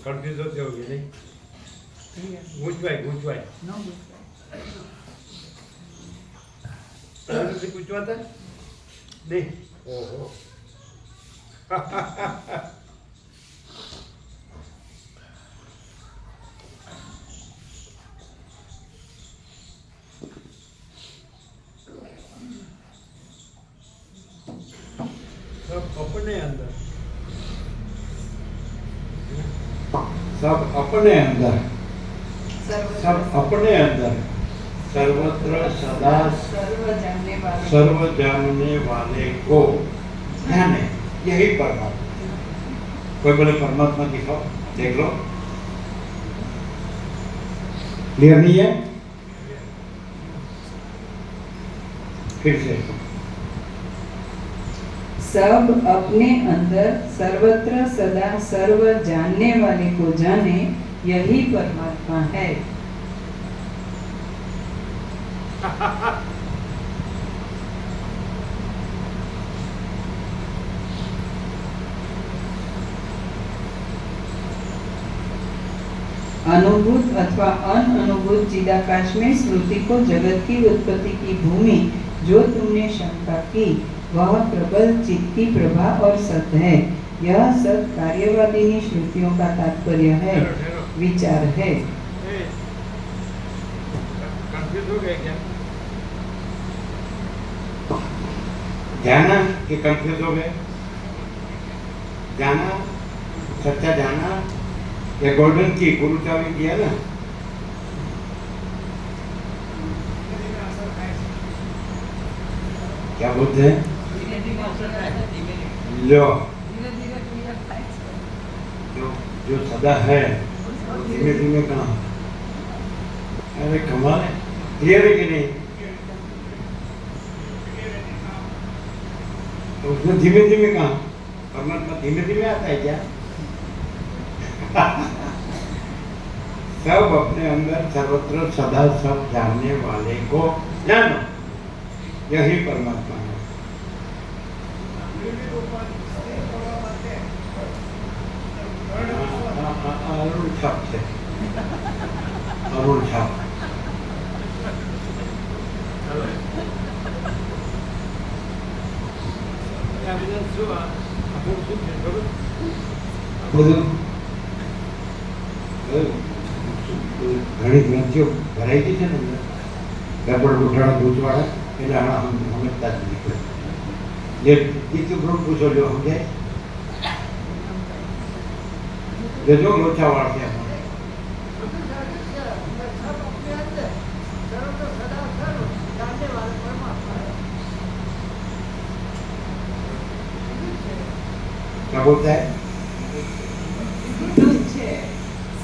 Confuse होते होगे नहीं? गूंचवाए से गूंचवाता नहीं। ओहो सब अपने अंदर, सब अपने अंदर, सब अपने अंदर, सर्वत्र सदा सर्व जानने वाले को जाने, यही परमात्मा। कोई बोले परमात्मा दिखाओ, देख लो, क्लियर नहीं है? फिर से सब अपने अंदर सर्वत्र सदा सर्व जानने वाले को जाने, यही परमात्मा है। अनुभूत अथवा अनअनुभूत चिदाकाश में स्मृति को जगत की उत्पत्ति की भूमि जो तुमने शंका की, वह प्रबल चित्त की प्रभा और सत है। यह सत कार्यवादिनी श्रुतियों का तात्पर्य है, विचार है। कंफ्यूज हो गए क्या? जाना कि कंफ्यूज हो गए? जाना, सच्चा जाना, ये गोल्डन की गुरु चाबी दिया ना, क्या बोलते हैं? लो, जो सदा है धीमे धीमे कहाँ? अरे कमाल है, क्लियर है कि नहीं? तो उसमें धीमे धीमे कहाँ? परमात्मा धीमे धीमे आता है क्या? सब अपने अंदर सर्वत्र सदा सब जानने वाले को जानो, यही परमात्मा है। अरुण छाप से, अरुण छाप। ઘણી ગ્રંથિઓ ભરાઈ ગઈ છે ને અંદર, ગરબડ ગોઠાળા ગૂંચવાડા, એટલે આણા સમજતા જ નીકળે. જે બીજું ગ્રુપ પૂછો જો સમજાય, જો લોચાવાળ છે. क्या बोलता है?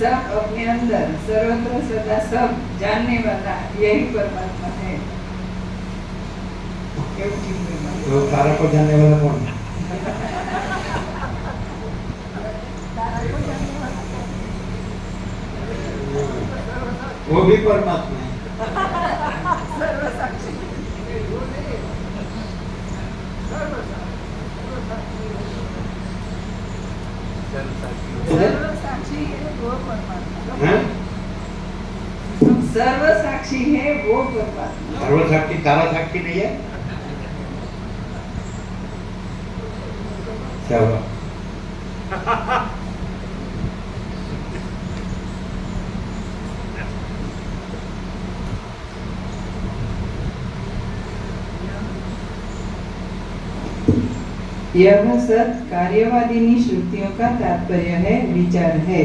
सब अपने अंदर सर्वत्र सदा सब जानने वाला यही परमात्मा है। तो तारा को जानने वाला कौन है? वो भी परमात्मा है। सर्वसाक्षी है वो परमात्मा। सर्वसाक्षी है वो परमात्मा। सर्वसाक्षी तारा साक्षी नहीं है? सर्व यह सत कार्यवादिनी श्रुतियों का तात्पर्य है, विचार है।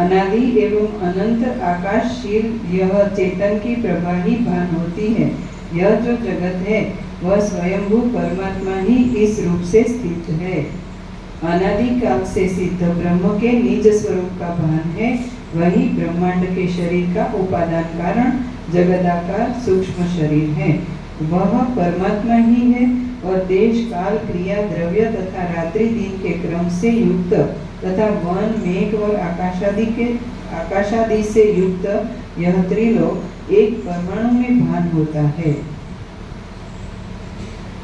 अनादि एवं अनंत आकाशशील यह चेतन की प्रभा ही भान होती है। यह जो जगत है वह स्वयंभू परमात्मा ही इस रूप से स्थित है। अनादि काल से सिद्ध ब्रह्म के निज स्वरूप का भान है। वही ब्रह्मांड के शरीर का उपादान कारण जगदाकार सूक्ष्म शरीर है। वह परमात्मा ही है और देश काल क्रिया द्रव्य तथा रात्रि दिन के क्रम से युक्त तथा वन मेघ और आकाशादि से युक्त यह त्रिलोक एक परमाणु में भान होता है।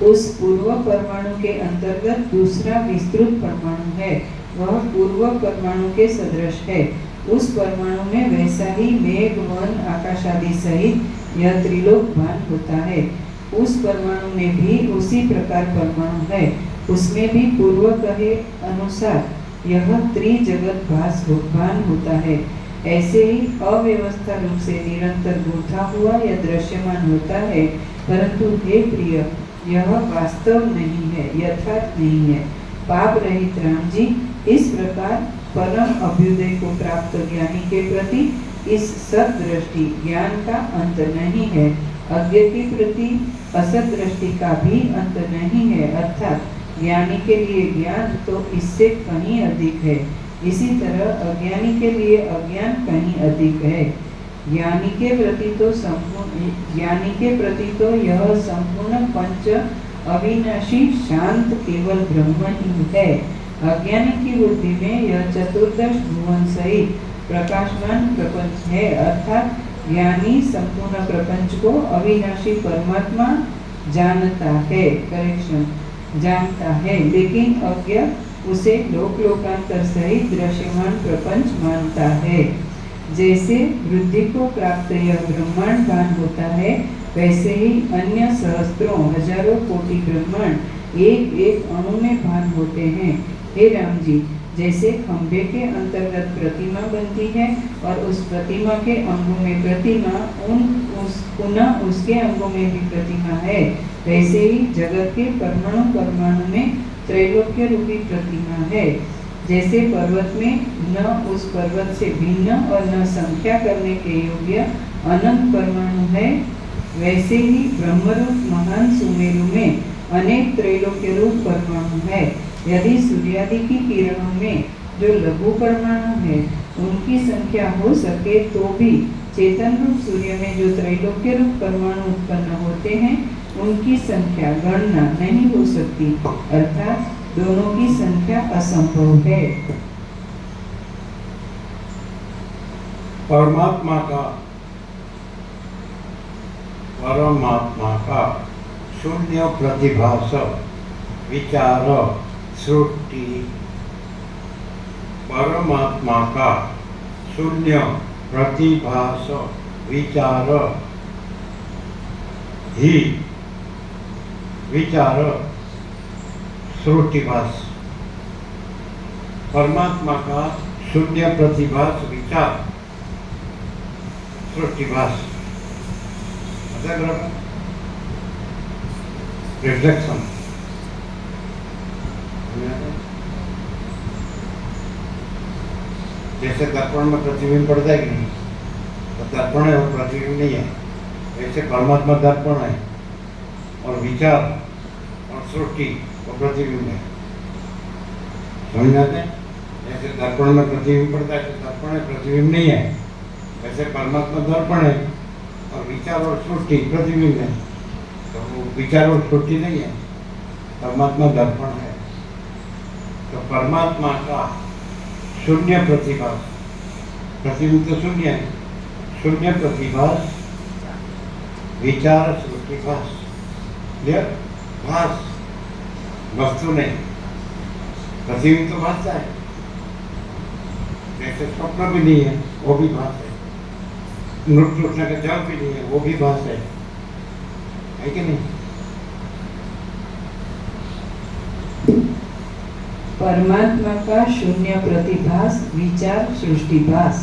उस पूर्व परमाणु के अंतर्गत दूसरा विस्तृत परमाणु है। वह पूर्व परमाणु के सदृश है। उस परमाणु में वैसा ही मेघ, वन, आकाश आदि सहित यह त्रिलोक भान होता है। उस परमाणु में भी उसी प्रकार परमाणु है, उसमें भी पूर्व कहे अनुसार यह त्रिजगत भान होता है। ऐसे ही अव्यवस्था रूप से निरंतर गूंथा हुआ या दृश्यमान होता है, परंतु हे प्रिय, यह वास्तव नहीं है, यथार्थ नहीं है। पाप रहित राम जी, इस प्रकार परम अभ्युदय को प्राप्त ज्ञानी के प्रति इस सत दृष्टि ज्ञान का अंत नहीं है, अज्ञ के प्रति असत दृष्टि का भी अंत नहीं है, अर्थात ज्ञानी के लिए ज्ञान तो इससे कहीं अधिक है, इसी तरह अज्ञानी के लिए अज्ञान कहीं अधिक है। ज्ञानी के प्रति तो यह संपूर्ण पंच अविनाशी शांत केवल ब्रह्म ही है। अज्ञानी की बुद्धि में यह चतुर्दश भुवन सहित प्रकाशमान प्रपंच है, अर्थात ज्ञानी संपूर्ण प्रपंच को अविनाशी परमात्मा जानता है, जानता है, लेकिन अज्ञ उसे लोक लोकांतर सहित दृश्यमान प्रपंच मानता है। जैसे वृद्धि को प्राप्त यह ब्रह्मांड भान होता है, वैसे ही अन्य सहस्त्रों हजारों कोटि ब्रह्मांड एक एक अणु में भान होते हैं। हे राम जी, जैसे खंभे के अंतर्गत प्रतिमा बनती है और उस प्रतिमा के अंगों में प्रतिमा पुनः उसके अंगों में भी प्रतिमा है, वैसे ही जगत के परमाणु परमाणु में त्रैलोक्य रूपी प्रतिमा है। जैसे पर्वत में न उस पर्वत से भिन्न और न संख्या करने के योग्य अनंत परमाणु है, वैसे ही ब्रह्मरूप महान सुमेरु में अनेक त्रैलोक्य रूप परमाणु है। यदि सूर्यादि की किरणों में जो लघु परमाणु है उनकी संख्या हो सके तो भी चेतन रूप सूर्य में जो त्रैलोक्य रूप परमाणु उत्पन्न होते हैं उनकी संख्या गणना नहीं हो सकती, अर्थात दोनों की संख्या असंभव है। परमात्मा का शून्य प्रतिभास विचार सृष्टि, परमात्मा का शून्य प्रतिभास विचार ही विचार सृष्टिभास। परमात्मा का शून्य प्रतिभास विचार सृष्टिभास, रिफ्लेक्शन। जैसे दर्पण में प्रतिबिंब पड़ता है कि नहीं, तो दर्पण है और प्रतिबिंब नहीं है, ऐसे परमात्मा दर्पण है और विचार और सृष्टि और प्रतिबिंब है। समझ आते हैं? जैसे दर्पण में प्रतिबिंब पड़ता है तो दर्पण है, प्रतिबिंब नहीं है, वैसे परमात्मा दर्पण है और विचार और सृष्टि प्रतिबिंब है, तो वो विचार और सृष्टि नहीं है, परमात्मा दर्पण है। तो परमात्मा का शून्य प्रतिभास, प्रतिबिंब तो शून्य है, शून्य प्रतिभास विचार सृष्टिभास, भास वस्तु नहीं, प्रतिबिंब तो भासता है, जैसे स्वप्न भी नहीं है वो भी भास है, नृत्य उठने का जल भी नहीं है वो भी भास है कि नहीं? परमात्मा का शून्य प्रतिभास विचार सृष्टिभास।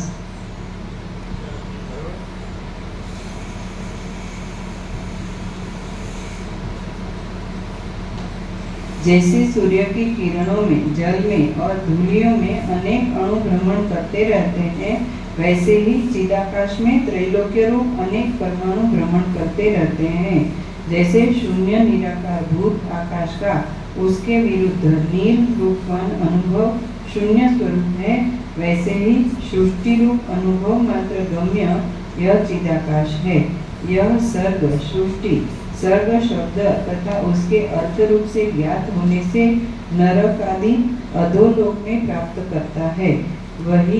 जैसे सूर्य की किरणों में, जल में और धूलियों में अनेक अणु भ्रमण करते रहते हैं, वैसे ही चिदाकाश में त्रैलोक्य रूप अनेक परमाणु भ्रमण करते रहते हैं। जैसे शून्य निराकार भूत आकाश का उसके विरुद्ध नील रूपवान अनुभव शून्य स्वरूप है, वैसे ही सृष्टि रूप अनुभव मात्र गम्य यह चिदाकाश है। यह सर्ग सृष्टि, सर्ग शब्द तथा उसके अर्थ रूप से ज्ञात होने से नरक आदि अधोलोक में प्राप्त करता है। वही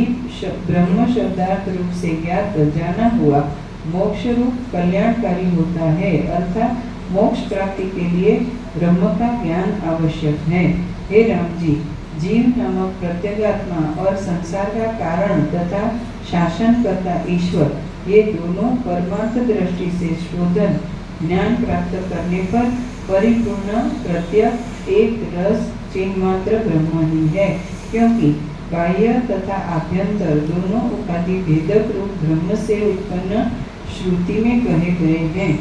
ब्रह्म शब्दार्थ रूप से ज्ञात जाना हुआ मोक्ष रूप कल्याणकारी होता है, अर्थात मोक्ष प्राप्ति के लिए ब्रह्म का ज्ञान आवश्यक है। हे राम जी, जीव नामक प्रत्यगात्मा और संसार का कारण तथा शासन करता ईश्वर, ये दोनों परमार्थ दृष्टि से शोधन ज्ञान प्राप्त करने पर परिपूर्ण प्रत्यक्ष एक रस चिन्मात्र ब्रह्म ही है, क्योंकि बाह्य तथा आभ्यंतर दोनों उपाधि भेदक रूप ब्रह्म से उत्पन्न श्रुति में कहे गए हैं।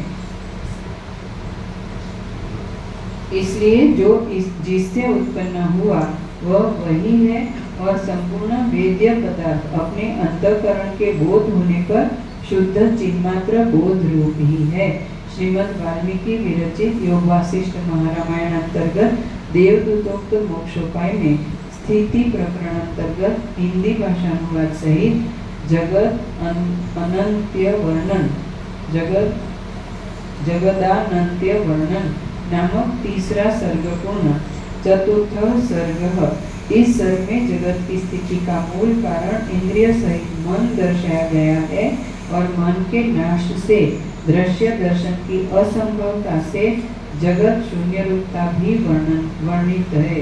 इसलिए जो जिससे उत्पन्न हुआ वह वही है और संपूर्ण वेद्य पदार्थ अपने अंतःकरण के बोध होने पर शुद्ध चिन्मात्र बोध रूप ही है। श्रीमद् वाल्मीकि विरचित योग वासिष्ठ महारामायण अंतर्गत देवदूतोक्त मोक्षोपाय में स्थिति प्रकरण अंतर्गत हिंदी भाषानुवाद सहित जगदानंत्य वर्णन नामक तीसरा सर्ग पूर्ण चतुर्थ सर्ग। इस सर्ग में जगत की स्थिति का मूल कारण इंद्रिय सहित मन दर्शाया गया है और मन के नाश से दृश्य दर्शन की असंभवता से जगत शून्य रूपता भी वर्णित है।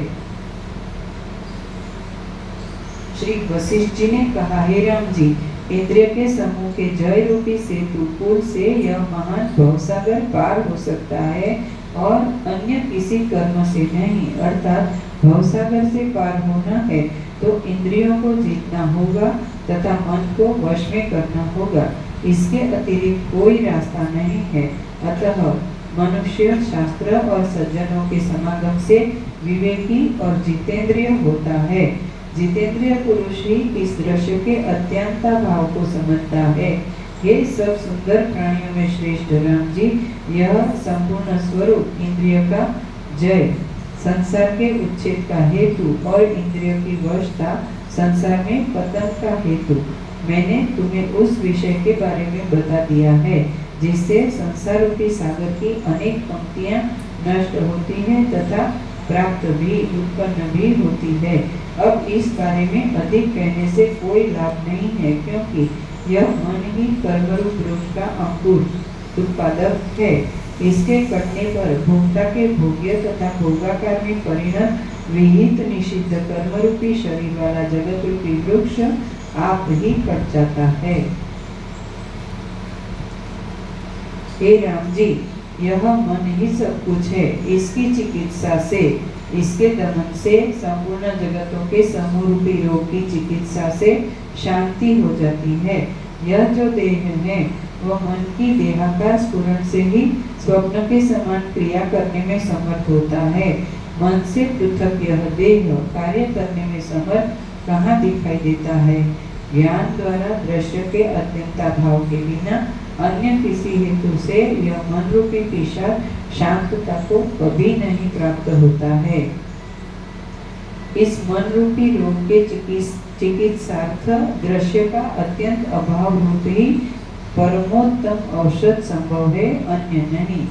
श्री वशिष्ठ जी ने कहा, हे राम जी, इंद्रिय के समूह के जय रूपी सेतु पुल से यह महान भवसागर पार हो सकता है और अन्य किसी कर्म से नहीं। अर्थात भवसागर से पार होना है तो इंद्रियों को जीतना होगा तथा मन को वश में करना होगा, इसके अतिरिक्त कोई रास्ता नहीं है। अतः मनुष्य शास्त्र और सज्जनों के समागम से विवेकी और जितेंद्रिय होता है। जितेंद्रिय पुरुष ही इस दृश्य के अत्यंत भाव को समझता है। हे सब सुंदर प्राणियों में श्रेष्ठ राम जी, यह संपूर्ण स्वरूप इंद्रिय का जय, संसार के उच्छेद का हेतु और इंद्रियों की वशता संसार में पतन का हेतु मैंने तुम्हें उस विषय के बारे में बता दिया है जिससे संसार रूपी सागर की अनेक पंक्तियां नष्ट होती हैं तथा प्राप्त भी उत्पन्न भी होती है। अब इस बारे में अधिक कहने से कोई लाभ नहीं है, क्योंकि यह मन ही कर्मरूप वृक्ष का अंकुर उत्पादक है। इसके कटने पर भोक्ता के भोग्य तथा भोगाकार में परिणत विहित निषिद्ध कर्मरूपी शरीर वाला जगत रूपी वृक्ष आप ही कट जाता है। हे राम जी, यह मन ही सब कुछ है। इसकी चिकित्सा से, इसके दमन से, संपूर्ण जगतों के समूह रूपी रोग की चिकित्सा से शांति हो जाती है। यह जो देह है वह मन की देहाकार स्फुरण से ही स्वप्न के समान क्रिया करने में समर्थ होता है। मन से पृथक यह देह कार्य करने में समर्थ कहाँ दिखाई देता है। ज्ञान द्वारा दृश्य के अत्यंताभाव के बिना अन्य किसी हेतु से यह मन रूपी पिशाच शांतता को कभी नहीं प्राप्त होता है। इस मन रूपी रोग के चिकित्सार्थ दृश्य का अत्यंत अभाव रूप ही परमोत्तम औषध संभव है, अन्य नहीं।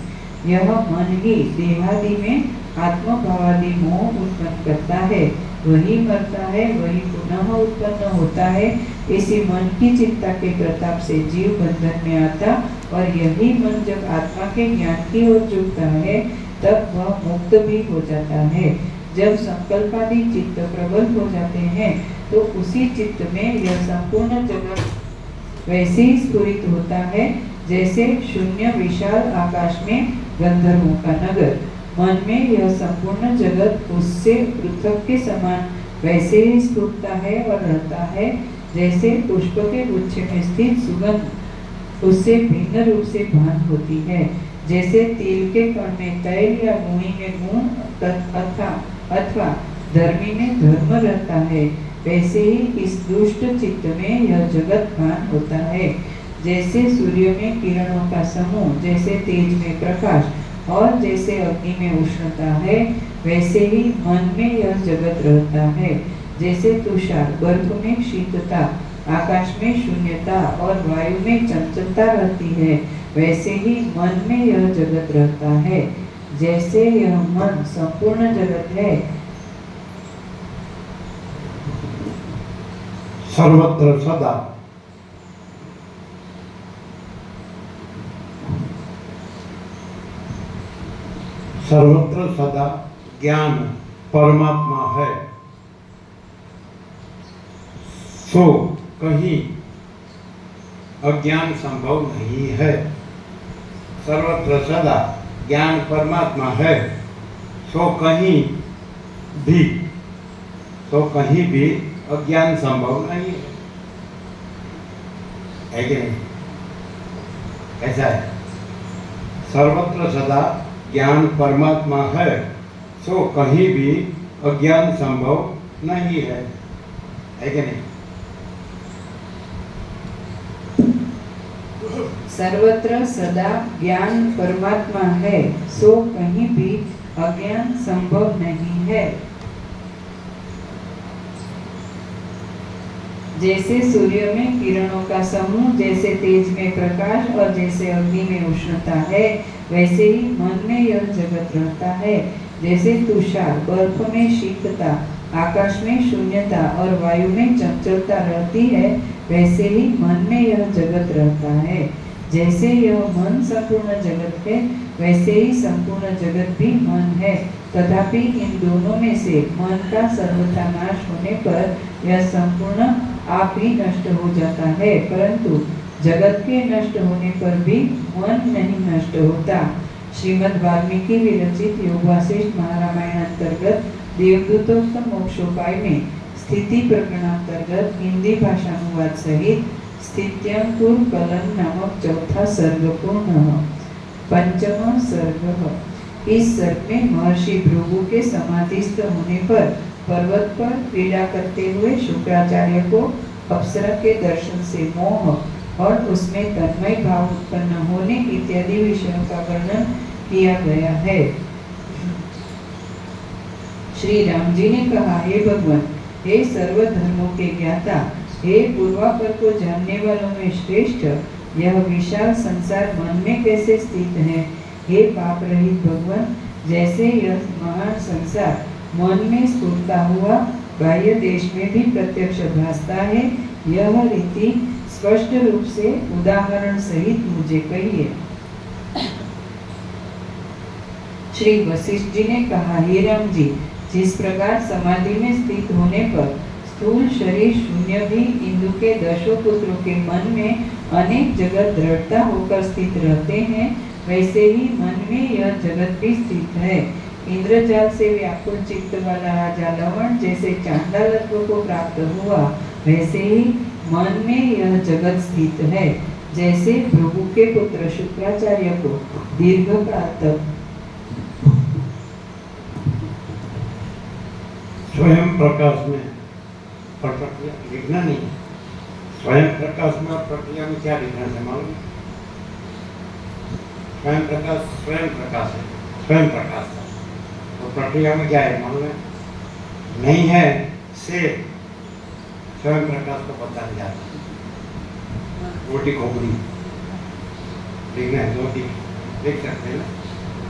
यह मन ही देहादि में आत्मभावादि मोह उत्पन्न करता है, वही मरता है, वही पुनः उत्पन्न होता है। इसी मन की चिंता के प्रताप से जीव बंधन में आता और यही मन जब आत्मा के ज्ञान की ओर झुकता है तब वह मुक्त भी हो जाता है। जब संकल्पादि चित्त प्रबल हो जाते हैं तो उसी चित्त में यह संपूर्ण जगत वैसे ही स्फुरित होता है जैसे शून्य विशाल आकाश में गंधर्वों का नगर। मन में यह संपूर्ण जगत उससे पृथक के समान वैसे ही स्फुरता है और रहता है जैसे पुष्प के गुच्छे में स्थित सुगंध उससे भिन्न रूप से भान होती है। जैसे तिल के कण में तैल या गुणी में गुण अथवा धर्मी में धर्म रहता है, वैसे ही इस दुष्ट चित्त में यह जगत भान होता है। जैसे सूर्य में किरणों का समूह, जैसे तेज में प्रकाश और जैसे अग्नि में उष्णता है, वैसे ही मन में यह जगत रहता है। जैसे तुषार बर्फ में शीतता, आकाश में शून्यता और वायु में चंचलता रहती है, वैसे ही मन में यह जगत रहता है। जैसे यह मन संपूर्ण जगत है, सर्वत्र सदा सर्वत्र सदा ज्ञान परमात्मा है सो कहीं अज्ञान संभव नहीं है। सर्वत्र सदा ज्ञान परमात्मा है, सो कहीं भी अज्ञान संभव नहीं है कि नहीं? ऐसा है, सर्वत्र सदा ज्ञान परमात्मा है, सो कहीं भी अज्ञान संभव नहीं है कि नहीं? सर्वत्र सदा ज्ञान परमात्मा है, सो कहीं भी अज्ञान संभव नहीं है। जैसे सूर्य में किरणों का समूह, जैसे तेज में प्रकाश और जैसे अग्नि में उष्णता है, वैसे ही मन में यह जगत रहता है। जैसे तुषार, बर्फ में शीतलता, आकाश में शून्यता और वायु में चंचलता रहती है, वैसे ही मन में यह जगत रहता है। जैसे यह मन संपूर्ण जगत है, वैसे ही संपूर्ण जगत भी मन है। तथापि इन दोनों में से मन का सर्वथा नाश होने पर यह संपूर्ण आप ही नष्ट हो जाता है, परंतु जगत के नष्ट होने पर भी मन नहीं नष्ट होता। श्रीमद् वाल्मीकि विरचित योग वासिष्ठ महारामायण अंतर्गत देवदूतोत्तम मोक्षोपाय में स्थिति प्रकरणांतर्गत हिंदी भाषानुवाद सहित स्थित्यंकुर कलन नामक चौथा सर्ग पूर्ण। पंचम सर्ग। इस सर्ग में महर्षि भृगु के समाधिस्थ होने पर पर्वत पर क्रीड़ा करते हुए शुक्राचार्य को अप्सरा के दर्शन से मोह और उसमें तन्मय भाव उत्पन्न होने इत्यादि विषयों का वर्णन किया गया है। श्री राम जी ने कहा, हे भगवान, हे सर्व धर्मों के ज्ञाता, हे पूर्वापर को जानने वालों में श्रेष्ठ, यह विशाल संसार मन में कैसे स्थित है? हे पाप रहित भगवान, जैसे यह महान संसार मन में स्फुरता हुआ बाह्य देश में भी प्रत्यक्ष भासता है, यह रीति स्पष्ट रूप से उदाहरण सहित मुझे कहिए। श्री वशिष्ठ जी ने कहा, हे राम जी, जिस प्रकार समाधि में स्थित होने पर स्थूल शरीर शून्य भी इंद्र के 10 पुत्रों के मन में अनेक जगत दृढ़ता होकर स्थित रहते हैं, वैसे ही मन में यह जगत भी स्थित है। इंद्रजाल से व्याकुल चित्त वाला राजा लवण जैसे चांडालत्व को प्राप्त हुआ, वैसे ही मन में यह जगत स्थित है। जैसे भृगु के पुत्र शुक्राचार्य को दीर्घ काल तक स्वयं प्रकाश में और प्रक्रिया लिखना नहीं, स्वयं प्रकाश में और प्रक्रिया में क्या डिफरेंस है मालूम? स्वयं प्रकाश है, स्वयं प्रकाश है, और प्रक्रिया में क्या है मालूम है? नहीं है से स्वयं प्रकाश को बताने जाता है। रोटी खोपड़ी लिखना है, रोटी लिख सकते हैं ना,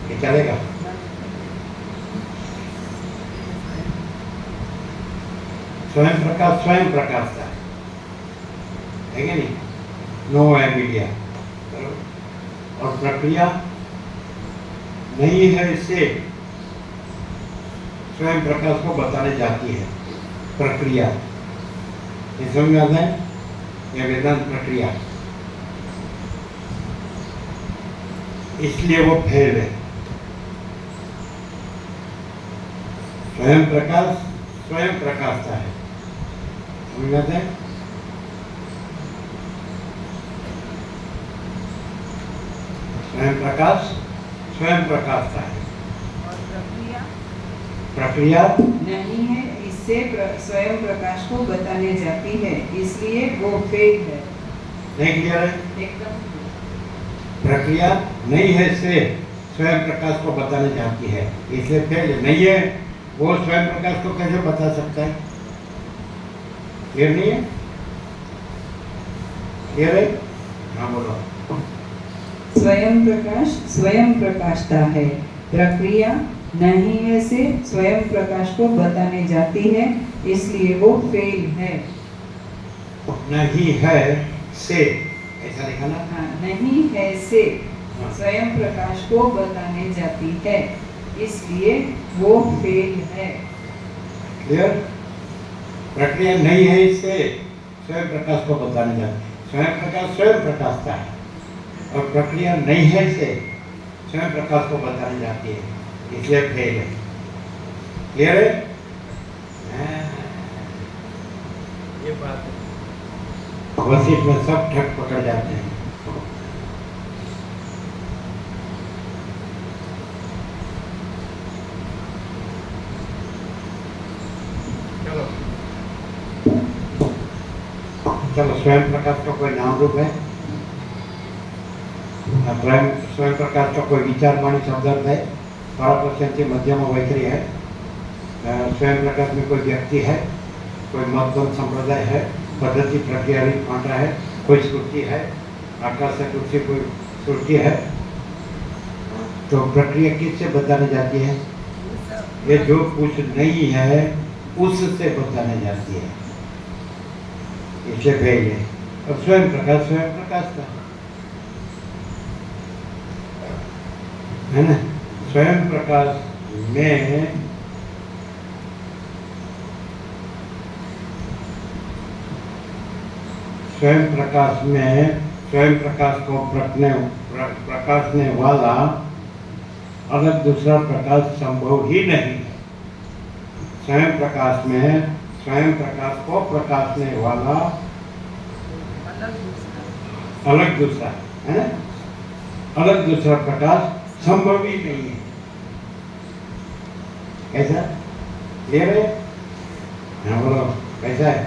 ये चलेगा? स्वयं प्रकाशता है कि नहीं? नो है मीडिया, और प्रक्रिया नहीं है इससे स्वयं प्रकाश को बताने जाती है। प्रक्रिया ये समझ आता है, यह वेदांत प्रक्रिया, इसलिए वो फेल है। स्वयं प्रकाशता है, समझ आता है? स्वयं प्रकाशता है, प्रक्रिया नहीं है, इससे स्वयं प्रकाश को बताने जाती है, इसलिए वो फेल है। नहीं क्लियर है? एकदम प्रक्रिया नहीं है से स्वयं प्रकाश को बताने जाती है, इसलिए फेल है। नहीं है, वो स्वयं प्रकाश को कैसे बता सकता है? क्लियर नहीं है? क्लियर है? हाँ बोलो। स्वयं प्रकाशता है, प्रक्रिया नहीं है से स्वयं प्रकाश को बताने जाती है, इसलिए वो फेल है। नहीं है से ऐसा लिखा ना? हाँ, नहीं है से हाँ। स्वयं प्रकाश को बताने जाती है, इसलिए वो फेल है। क्लियर? प्रक्रिया नहीं है इससे स्वयं प्रकाश को बताने जाते हैं। स्वयं प्रकाश स्वयं प्रकाशता है और प्रक्रिया नहीं है से स्वयं प्रकाश को बताने जाती है, इसलिए फेल है। क्लियर है? ये बात है। बस इसमें सब ठग पकड़ जाते हैं। चलो चलो, स्वयं प्रकाश का कोई नाम रूप है? स्वयं प्रकाश का कोई विचार वाणी शब्दार्थ है? परापश्यंती मध्यम वैखरी है? स्वयं प्रकाश में कोई व्यक्ति है? कोई मतबंध संप्रदाय है? पद्धति प्रक्रिया कांटा है? कोई श्रुति है? आकाश से कुछ कोई श्रुति है? तो प्रक्रिया किससे बताने जाती है? ये जो कुछ नहीं है उससे बताने जाती है, इसलिए भेज है। और स्वयं प्रकाश का है ना। स्वयं प्रकाश में स्वयं प्रकाश को प्रकाशने वाला अलग दूसरा प्रकाश संभव ही नहीं है। स्वयं प्रकाश में स्वयं प्रकाश को प्रकाशने वाला अलग दूसरा है ना, अलग दूसरा प्रकाश संभव ही नहीं है। कैसा? क्लियर है? हाँ बोलो, कैसा है?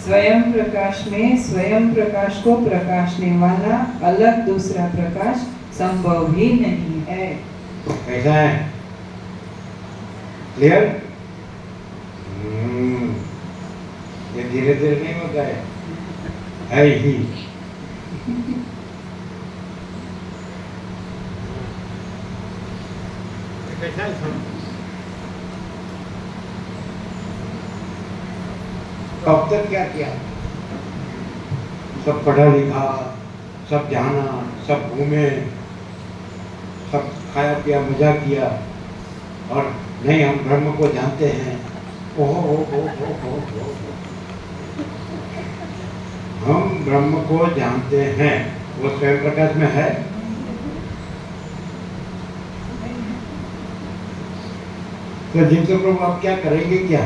स्वयं प्रकाश में स्वयं प्रकाश को प्रकाशने वाला अलग दूसरा प्रकाश संभव ही नहीं है। कैसा है? क्लियर? ये धीरे धीरे नहीं होता है ही। कैसा है? अब तक क्या किया? सब पढ़ा लिखा, सब जाना, सब घूमे, सब खाया पिया, मजा किया, और नहीं हम ब्रह्म को जानते हैं। ओहो हम ब्रह्म को जानते हैं, वो स्वयं प्रकाश में है? तो जिनसे प्रभु आप क्या करेंगे? क्या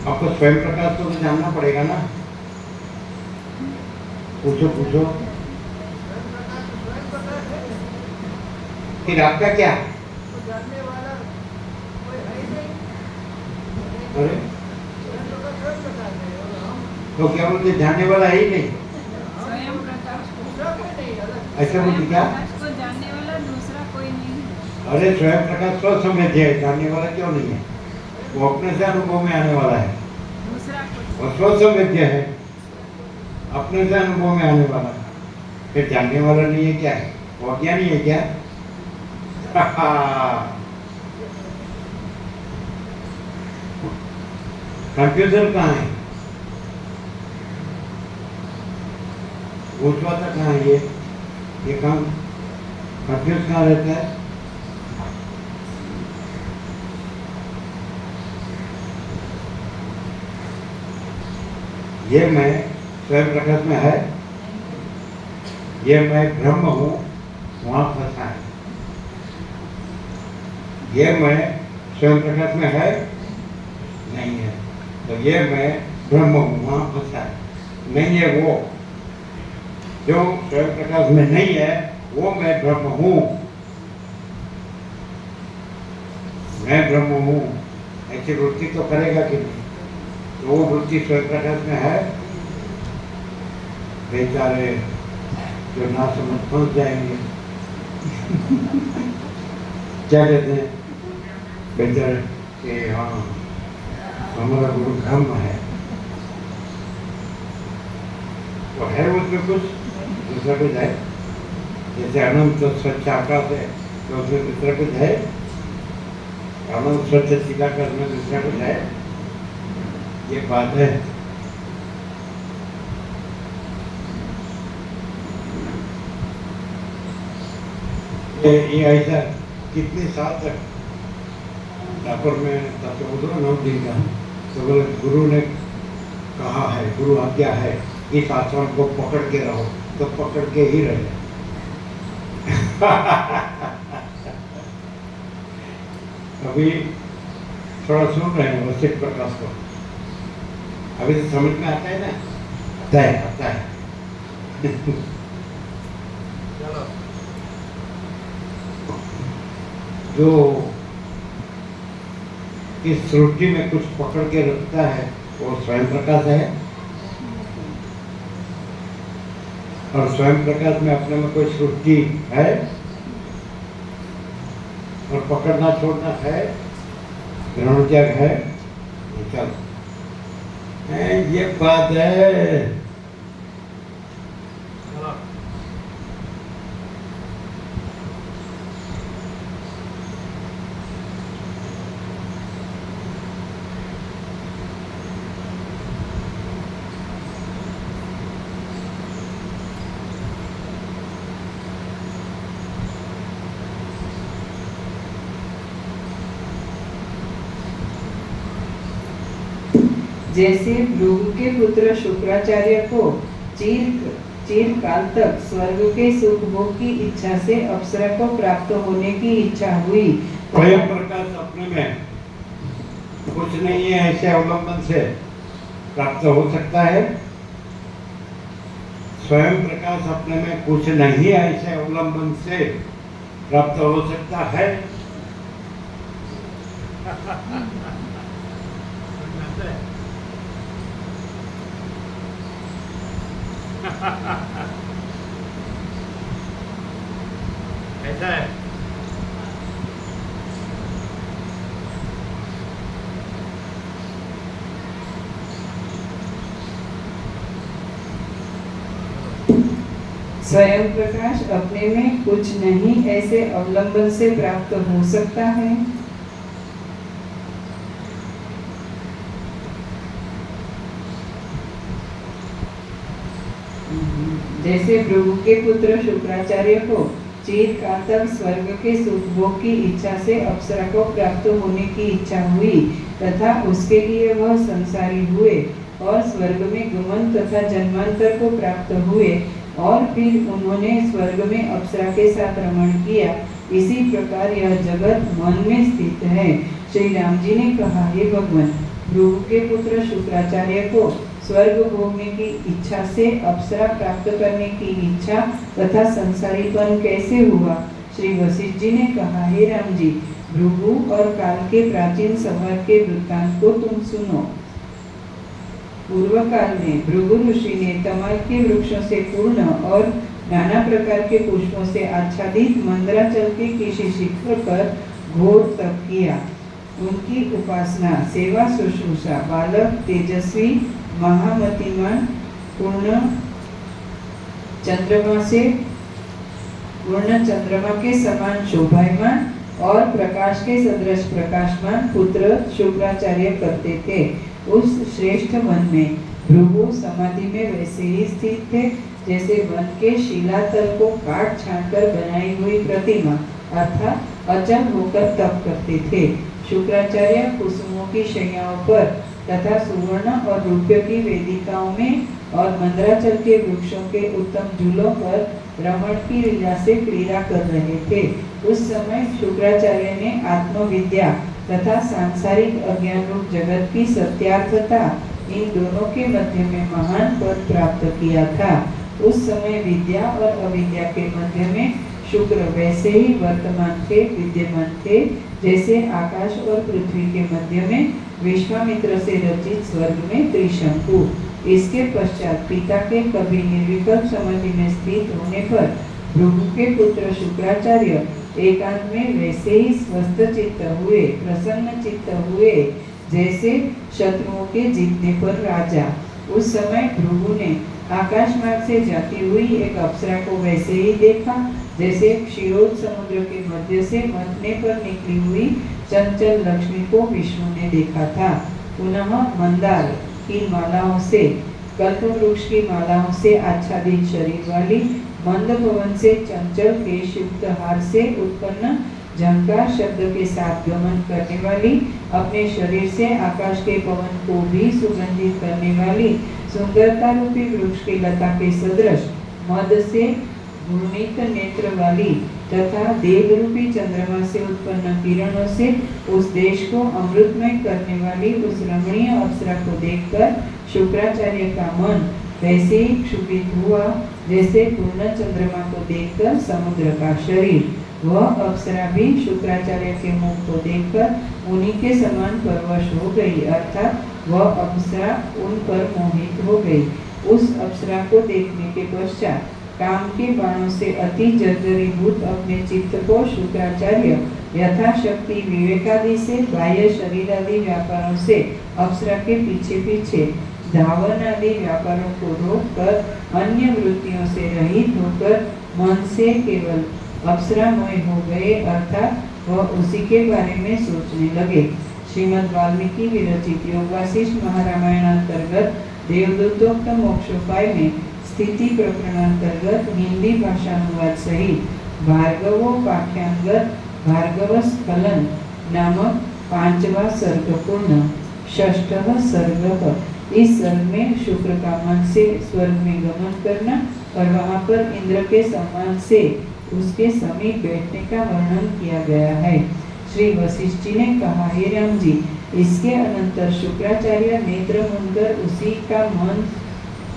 आपको स्वयं प्रकाश तो जानना पड़ेगा ना। पूछो फिर आपका क्या? अरे तो क्या बोलते, जानने वाला है ही नहीं? स्वयं प्रकाश ऐसा बोलते क्या? को जानने वाला दूसरा कोई नहीं है। अरे स्वयं प्रकाश स्वसंवेद्य है, जानने वाला क्यों नहीं है? वो अपने से अनुभव में आने वाला है, दूसरा कोई और स्वसंवेद्य है, अपने से अनुभव में आने वाला है। फिर जानने वाला नहीं है क्या है? वो अज्ञानी है क्या? कंफ्यूजन कहाँ है? ऊर्ध्वता कहाँ है? ये काम कंफ्यूज कहाँ रहता है? ये मैं स्वयं प्रकाश में है, ये मैं ब्रह्म हूँ, वहाँ फंसा है। ये मैं स्वयं प्रकाश में है नहीं है, तो ये मैं ब्रह्म हूँ, वहाँ फंसा है। नहीं है वो जो स्वयं प्रकाश में नहीं है, वो मैं ब्रह्म हूँ, मैं ब्रह्म हूँ, ऐसी वृत्ति तो करेगा कि नहीं? तो वो वृत्ति स्वयं प्रकाश में है। बेचारे जो ना समझ पहुंच जाएंगे क्या कहते हैं बेचारे कि हाँ हमारा गुरु ब्रह्म है, तो है उसमें कुछ दूसरा कुछ है? जैसे अनंत स्वच्छ आकाश है तो उसमें दूसरा कुछ है? अनंत स्वच्छ चिदाकाश में दूसरा कुछ है? ये बात है। ये ऐसा कितने साल तक ठाकुर में तत्व 9 दिन का तो बोले गुरु ने कहा है, गुरु आज्ञा है, इस आश्रम को पकड़ के रहो, तो पकड़ के ही रहे। अभी थोड़ा सुन रहे हैं वशिष्ठ प्रकाश को, अभी तो समझ में आता है ना? आता है चलो जो इस सृष्टि में कुछ पकड़ के रखता है वो स्वयं प्रकाश है, और स्वयं प्रकाश में अपने में कोई सृष्टि है और पकड़ना छोड़ना है, ग्रहण त्याग है। चलो ये बात है। चलो जैसे भृगु के पुत्र शुक्राचार्य को चिरकाल तक स्वर्ग के सुख भोग की इच्छा से अप्सरा को प्राप्त होने की इच्छा हुई, स्वयं प्रकाश अपने में कुछ नहीं है ऐसे अवलंबन से प्राप्त हो सकता है। स्वयं प्रकाश अपने में कुछ नहीं है ऐसे अवलंबन से प्राप्त हो सकता है। ऐसा है। स्वयं प्रकाश अपने में कुछ नहीं ऐसे अवलंबन से प्राप्त हो सकता है। जैसे भृगु के पुत्र शुक्राचार्य को चिरकाल तक स्वर्ग के सुख भोग की इच्छा से अप्सरा को प्राप्त होने की इच्छा हुई तथा उसके लिए वह संसारी हुए और स्वर्ग में गमन तथा जन्मांतर को प्राप्त हुए और फिर उन्होंने स्वर्ग में अप्सरा के साथ रमण किया, इसी प्रकार यह जगत मन में स्थित है। श्री राम जी ने कहा, हे भगवान, भृगु के पुत्र शुक्राचार्य को स्वर्ग भोगने की इच्छा से अप्सरा प्राप्त करने की इच्छा तथा संसारीपन कैसे हुआ? श्री वशिष्ठ जी ने कहा, हे राम जी, भृगु और काल के प्राचीन संवाद के वृत्तांत को तुम सुनो। पूर्व काल में भृगु ऋषि ने तमाल के वृक्षों से पूर्ण और नाना प्रकार के पुष्पों से आच्छादित मंदराचल के किसी शिखर पर घोर तप किया। उनकी उपासना, सेवा, शुश्रूषा, बालक, तेजस्वी, महामतिमान, पूर्ण चंद्रमा के समान शोभायमान और प्रकाश के सदृश प्रकाशमान पुत्र शुक्राचार्य करते थे। उस श्रेष्ठ वन में भृगु समाधि में वैसे ही स्थित थे जैसे वन के शिलातल को काट छांटकर बनाई हुई प्रतिमा अर्थात अचल होकर तप करते थे। शुक्राचार्य कुसुमों की शैयाओं पर तथा सुवर्ण और रुपये की वेदिकाओं में और मंदराचल के वृक्षों के उत्तम झूलों पर रमण की लीला से क्रीड़ा कर रहे थे। उस समय शुक्राचार्य ने आत्मविद्या तथा सांसारिक अज्ञान रूप जगत की सत्यार्थता इन दोनों के मध्य में महान पद प्राप्त किया था। उस समय विद्या और अविद्या के मध्य में शुक्र वैसे ही वर्तमान थे, विद्यमान थे, जैसे आकाश और पृथ्वी के मध्य में विश्वामित्र से रचित स्वर्ग में त्रिशंकु। इसके पश्चात पिता के कभी निर्विकल्प समाधि में स्थित होने पर भृगु के पुत्र शुक्राचार्य एकांत में वैसे ही स्वस्थ चित्त हुए, प्रसन्न चित्त हुए, जैसे शत्रुओं के जीतने पर राजा। उस समय भृगु ने आकाश मार्ग से जाती हुई एक अप्सरा को वैसे ही देखा जैसे क्षीरोद समुद्र के मध्य से मंथने पर निकली हुई चंचल लक्ष्मी को विष्णु ने देखा था। पुनः मंदार की मालाओं से, कल्प वृक्ष की मालाओं से आच्छादित शरीर वाली, मंद पवन से चंचल केश युक्त हार से उत्पन्न झंकार शब्द के साथ गमन करने वाली, अपने शरीर से आकाश के पवन को भी सुगंधित करने वाली, सुंदरता रूपी वृक्ष की लता के सदृश, मद से घूर्णित नेत्र वाली तथा देव रूपी चंद्रमा से उत्पन्न किरणों से उस देश को अमृतमय करने वाली उस रमणीय अप्सरा को देखकर शुक्राचार्य का मन वैसे ही क्षुभित हुआ जैसे पूर्ण चंद्रमा को देखकर समुद्र का शरीर। वह अप्सरा भी शुक्राचार्य के मुख को देखकर उन्हीं के समान परवश हो गई, अर्थात वह अप्सरा उन पर मोहित हो गई। उस अप्सरा को देखने के पश्चात काम के बाणों से अति जर्जरीभूत अपने चित्त को शुक्राचार्य यथाशक्ति विवेकादि से बाह्य शरीर आदि व्यापारों से अप्सरा के पीछे पीछे धावन आदि व्यापारों को रोककर अन्य वृत्तियों से रहित होकर मन से केवल अप्सरामय हो गए, अर्थात वह उसी के बारे में सोचने लगे। श्रीमद् वाल्मीकि विरचित योग वासिष्ठ महारामायण अंतर्गत देवदूतोक्त मोक्षोपाय में स्थिति प्रकरणांतर्गत हिंदी भाषानुवाद सहित भार्गवोपाख्यानगत भार्गव स्खलन नामक 5वां सर्ग पूर्ण। 6वां सर्ग। इस सर्ग में शुक्र का मन से स्वर्ग में गमन करना और वहां पर इंद्र के सम्मान से उसके समीप बैठने का वर्णन किया गया है। श्री वशिष्ठ जी ने कहा, हे राम जी, इसके अनंतर शुक्राचार्य नेत्र मुनकर उसी का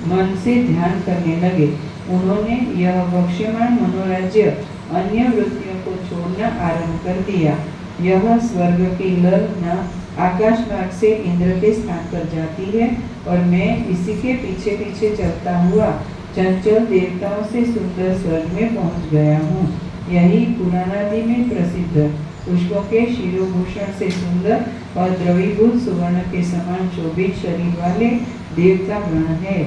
मन से ध्यान करने लगे। उन्होंने यह वक्ष्यमाण मनोराज्य अन्य वृत्तियों को छोड़ना आरंभ कर दिया। यह स्वर्ग की ललना आकाश मार्ग से इंद्र के स्थान पर जाती है और मैं इसी के पीछे पीछे चलता हुआ चंचल देवताओं से सुंदर स्वर्ग में पहुंच गया हूँ। यही पुराणादि में प्रसिद्ध पुष्पों के शिरोभूषण से सुंदर और द्रवीभूत सुवर्ण के समान शोभित शरीर वाले देवता गण है।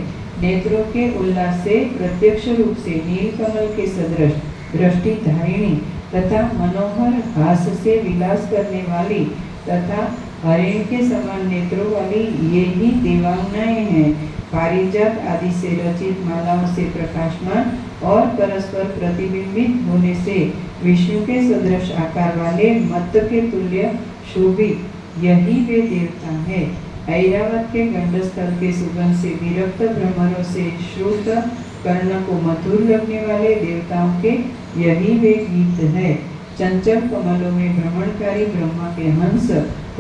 नेत्रों के उल्लास से प्रत्यक्ष रूप से नीलकमल के सदृश दृष्टि धारिणी तथा मनोहर हास से विलास करने वाली तथा हरिण के समान नेत्रों वाली ये ही देवांगनाएं हैं। पारिजात आदि से रचित मालाओं से प्रकाशमान और परस्पर प्रतिबिंबित होने से विष्णु के सदृश आकार वाले मत्त के तुल्य शोभित यही वे देवता है। ऐरावत के गंडस्थल के सुगंध से विरक्त भ्रमरों से श्रुत कर्ण को मधुर लगने वाले देवताओं के यही वे गीत है। चंचल कमलों में भ्रमणकारी ब्रह्मा के हंस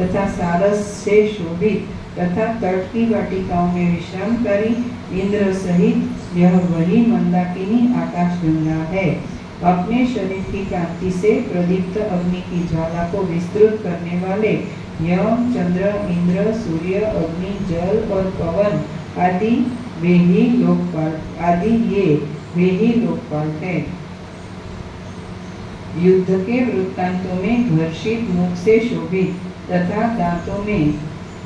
तथा सारस से शोभित तथा तट की वाटिकाओं में विश्रामकारी इंद्र सहित यह वही मंदाकिनी आकाशगंगा है। अपने शरीर की कांति से प्रदीप्त अग्नि की ज्वाला को विस्तृत करने वाले यम, चंद्र, इंद्र, सूर्य, अग्नि, जल और पवन आदि वे ही लोकपाल है। युद्ध के वृत्तांतों में घर्षित मुख से शोभित तथा दांतों में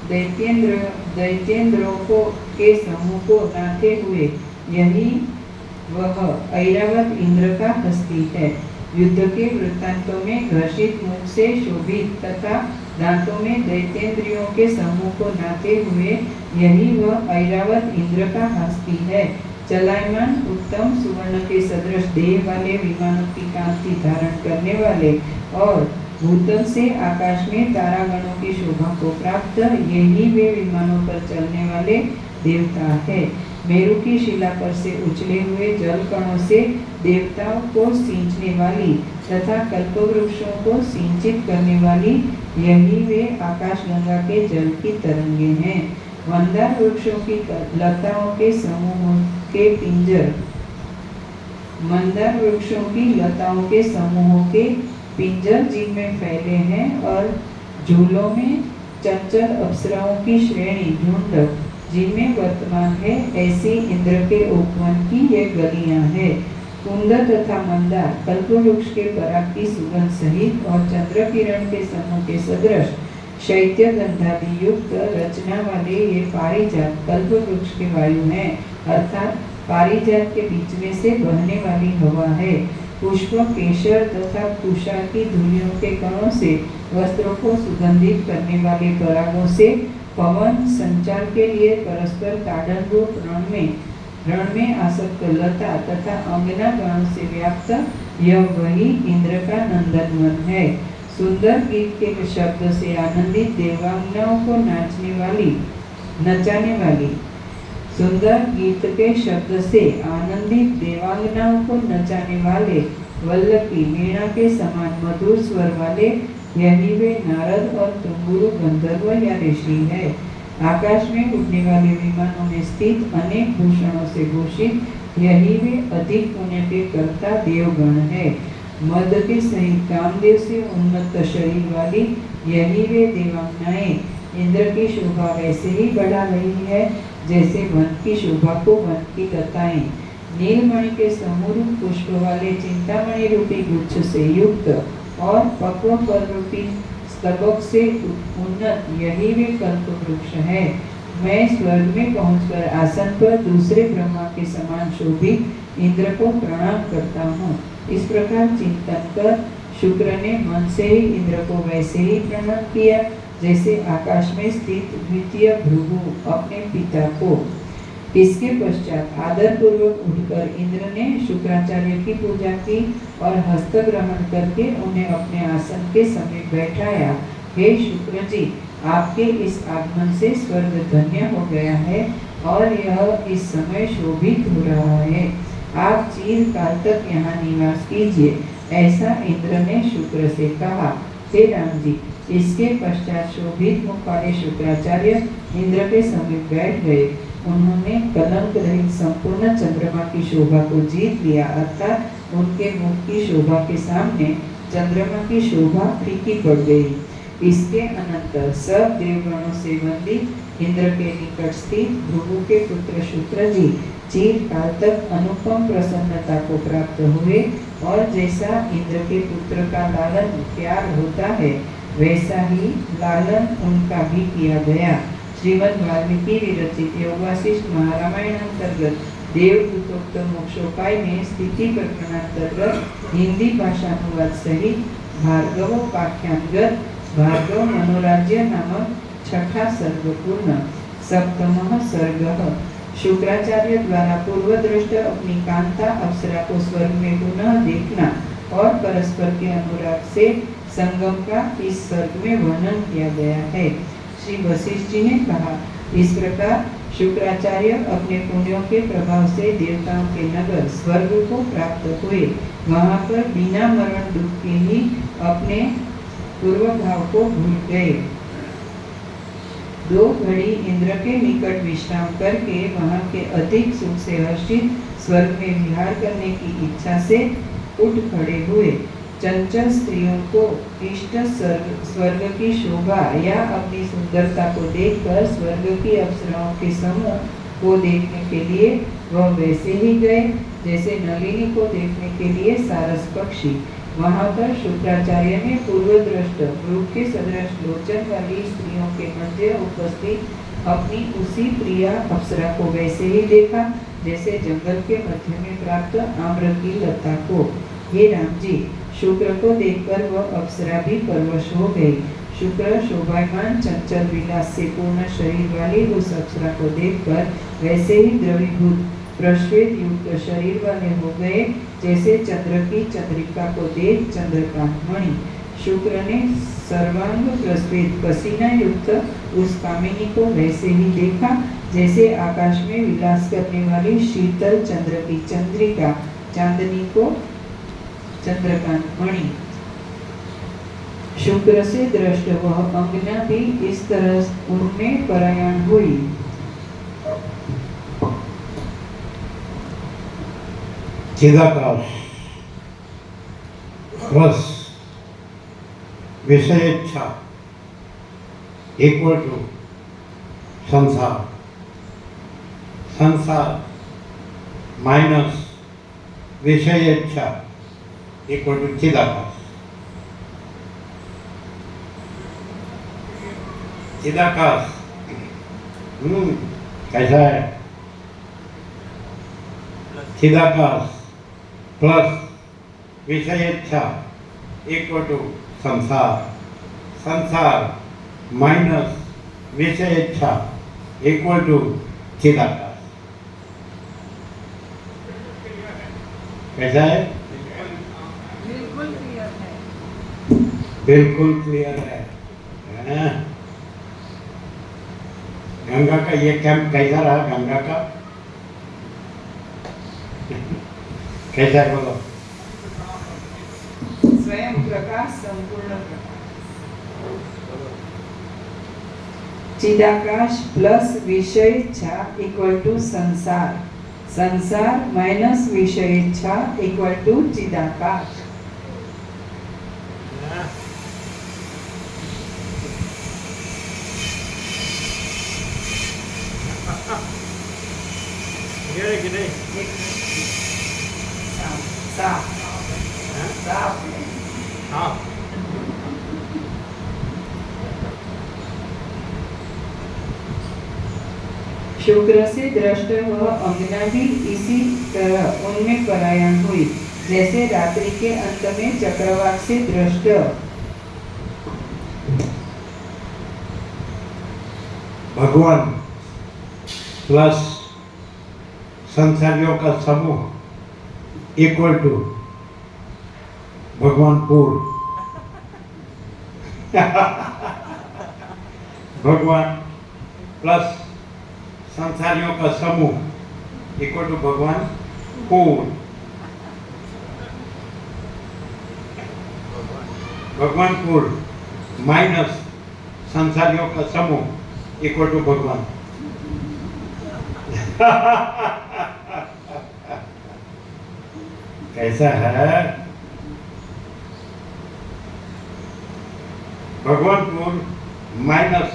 दैत्येंद्रों के समूह को नाते हुए यही वह ऐरावत इंद्र का हस्ती है। युद्ध के वृत्तांतों में घर्षित मुख से शोभित तथा दांतों में दैत्येंद्रियों के समूह को नाते हुए यही वह ऐरावत इंद्र का हस्ती है। चलायमान उत्तम सुवर्ण के सदृश देह वाले विमानों की कांति धारण करने वाले और भूतल से आकाश में तारागणों की शोभा को प्राप्त यही वे विमानों पर चलने वाले देवता है। मेरु की शिला पर से उछले हुए जल कणों से देवताओं को सींचने वाली तथा कल्पवृक्षों को सिंचित करने वाली यही वे आकाशगंगा के जल की तरंगे हैं। मंदार वृक्षों की लताओं के समूहों के पिंजर मंदार वृक्षों की लताओं के समूहों के पिंजर जिनमें फैले हैं और झूलों में चंचल अप्सराओं की श्रेणी झुंड जिनमें वर्तमान है, ऐसी इंद्र के उपवन की ये गलियां हैं। कुंद तथा मंदार कल्पवृक्ष के पराग की सुगंध सहित और चंद्र किरण के समूह के सदृश शैत्य गंधादि युक्त रचना वाले ये पारिजात कल्पवृक्ष के वायु हैं, अर्थात पारिजात के बीच में से बहने वाली हवा है। पुष्प केशर तथा तुषार की धूलियों के कणों से वस्त्रों को सुगंधित करने वाले परागों से पवन संचार के लिए परस्पर ताड़न रूप रण में आसक्त लता तथा अंगना गणों से व्याप्त यह वही इंद्र का नंदनवन है। सुंदर गीत के शब्द से आनंदित देवांगनाओं को नचाने वाली सुंदर गीत के शब्द से आनंदित देवांगनाओं को नचाने वाले वल्लकी वीणा के समान मधुर स्वर वाले यही वे नारद और तुम्बुरु गंधर्व या ऋषि है। आकाश में उड़ने वाले विमानों में स्थित अनेक भूषणों से भूषित यही वे अधिक पुण्य के कर्ता देवगण है। मद के सहित कामदेव से उन्नत शरीर वाली यही वे देवांगनाएं इंद्र की शोभा वैसे ही बढ़ा रही है जैसे वन की शोभा को वन की लताएं। नीलमणि के समूह पुष्प वाले चिंतामणि रूपी गुच्छ से युक्त और पक्व फल रूपी स्तबक से उन्नत यही वे कल्प वृक्ष है। मैं स्वर्ग में पहुंचकर आसन पर दूसरे ब्रह्मा के समान शोभित इंद्र को प्रणाम करता हूँ। इस प्रकार चिंतन कर शुक्र ने मन से ही इंद्र को वैसे ही प्रणाम किया जैसे आकाश में स्थित द्वितीय भृगु अपने पिता को। इसके पश्चात आदर पूर्वक उठकर इंद्र ने शुक्राचार्य की पूजा की और हस्त ग्रहण करके उन्हें अपने आसन के समीप बैठाया। हे शुक्र जी, आपके इस आगमन से स्वर्ग धन्य हो गया है और यह इस समय शोभित हो रहा है। आप चिर काल तक यहाँ निवास कीजिए, ऐसा इंद्र ने शुक्र से कहा। हे राम जी, इसके पश्चात शोभित मुख वाले शुक्राचार्य इंद्र के समीप बैठ गए। उन्होंने कलंक रहित संपूर्ण चंद्रमा की शोभा को जीत लिया, अर्थात उनके मुख की शोभा के सामने चंद्रमा की शोभा फीकी पड़ गई। इसके अनंतर सब देवगणों से वंदित इंद्र के निकट स्थित भृगु के पुत्र शुक्र जी चिर काल तक अनुपम प्रसन्नता को प्राप्त हुए और जैसा इंद्र के पुत्र का लालन प्यार होता है वैसा ही लालन उनका भी किया गया। श्रीमद् वाल्मीकि विरचित योगवासिष्ठ महारामायण अंतर्गत देवदूतोक्त मोक्षोपाय में स्थिति प्रकरणांतर्गत हिंदी भाषानुवाद सहित भार्गवोपाख्यानगत भार्गव मनोराज्य नामक छठा सर्ग पूर्ण। सप्तमः सर्गः। शुक्राचार्य द्वारा पूर्वदृष्ट अपनी कांता अप्सरा को स्वर्ग में पुनः देखना और परस्पर के अनुराग से संगम का इस सर्ग में वर्णन किया गया है। श्री वशिष्ठ जी ने कहा, इस प्रकार शुक्राचार्य अपने पुण्यों के प्रभाव से देवताओं के नगर स्वर्ग को प्राप्त हुए। वहाँ पर बिना मरण दुख के ही अपने पूर्व भाव को भूल गए। 2 घड़ी इंद्र के निकट विश्राम करके वहाँ के अधिक सुख से हर्षित स्वर्ग में विहार करने की इच्छा से उठ खड़े हुए। चंचल स्त्रियों को इष्ट स्वर्ग की शोभा या अपनी सुंदरता को देखकर स्वर्ग की अप्सराओं के समूह को देखने के लिए वह वैसे ही गए जैसे नलिनी को देखने के लिए सारस पक्षी। वहाँ पर शुक्राचार्य ने पूर्वदृष्ट भृगु के सदृश लोचन वाली स्त्रियों के मध्य उपस्थित अपनी उसी प्रिया अप्सरा को वैसे ही देखा जैसे जंगल के मध्य में प्राप्त आम्र की लता को। हे राम जी, शुक्र को देखकर वह अप्सरा भी परवश हो गई। शुक्र शोभायमान चंचल विलास से पूर्ण शरीर वाली उस अप्सरा को देखकर वैसे ही द्रवीभूत प्रश्वेत युक्त शरीर वाले हो गए जैसे चंद्र की चंद्रिका को देख चंद्रकांत मणि। शुक्र ने सर्वांग प्रस्वेत पसीना युक्त उस कामिनी को वैसे ही देखा जैसे आकाश में विलास करने वाली शीतल चंद्र की चंद्रिका चांदनी को चंद्रकांत मणि। शुक्र से दृष्ट वह अंगना भी इस तरह उनमें परायण हुई। चिदाकाश रस विषयेच्छा इक्वल टू संसार, संसार माइनस विषयेच्छा इक्वल टू चिदाकाश। चिदाकाश कैसा है? चिदाकाश प्लस विषयेच्छा इक्वल टू संसार, संसार माइनस विषयेच्छा इक्वल टू चिदाकाश। कैसा है? बिल्कुल क्लियर है हैं? गंगा का ये कैंप कैसा रहा गंगा का? कैसा है बोलो? स्वयं प्रकाश संपूर्ण प्रकाश। चिदाकाश प्लस विषय इच्छा इक्वल टू संसार, संसार माइनस विषय इच्छा इक्वल टू चिदाकाश। कि नहीं? साफ साफ। हाँ शुक्र से दृष्ट वह अंगना भी इसी तरह उनमें परायण हुई, जैसे रात्रि के अंत में चक्रवाक से दृष्ट भगवान प्लस संसारियों का समूह इक्वल टू भगवानपुर। भगवान प्लस संसारियों का समूह equal to Bhagwanpur. Bhagwanpur minus संसारियों का समूह इक्वल टू भगवान। कैसा है? भगवानपुर माइनस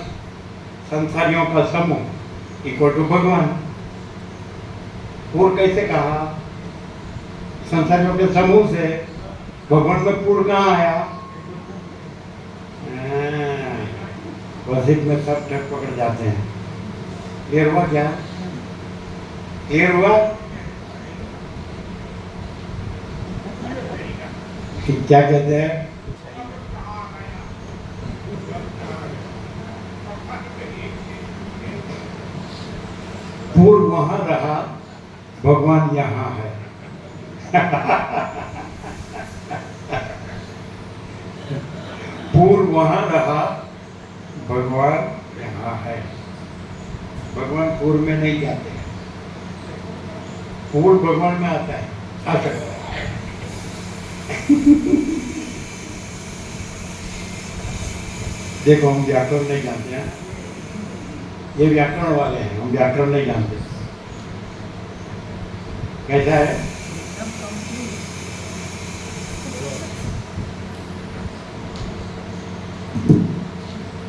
संसारियों का समूह इक्वल टू भगवान। पूर कैसे कहा? संसारियों के समूह से भगवान में पूर कहाँ आया? वसीत में सब ठग पकड़ जाते हैं। क्लियर हुआ क्या? क्लियर हुआ कि क्या कहते हैं? पूर्व वहां रहा, भगवान यहाँ है। पूर्व वहां रहा, भगवान यहाँ है। भगवान पूर्व में नहीं जाते हैं, पूर्व भगवान में आता है, आ सकता है। देखो हम व्याकरण नहीं जानते हैं, ये व्याकरण वाले हैं, हम व्याकरण नहीं जानते। कैसा है?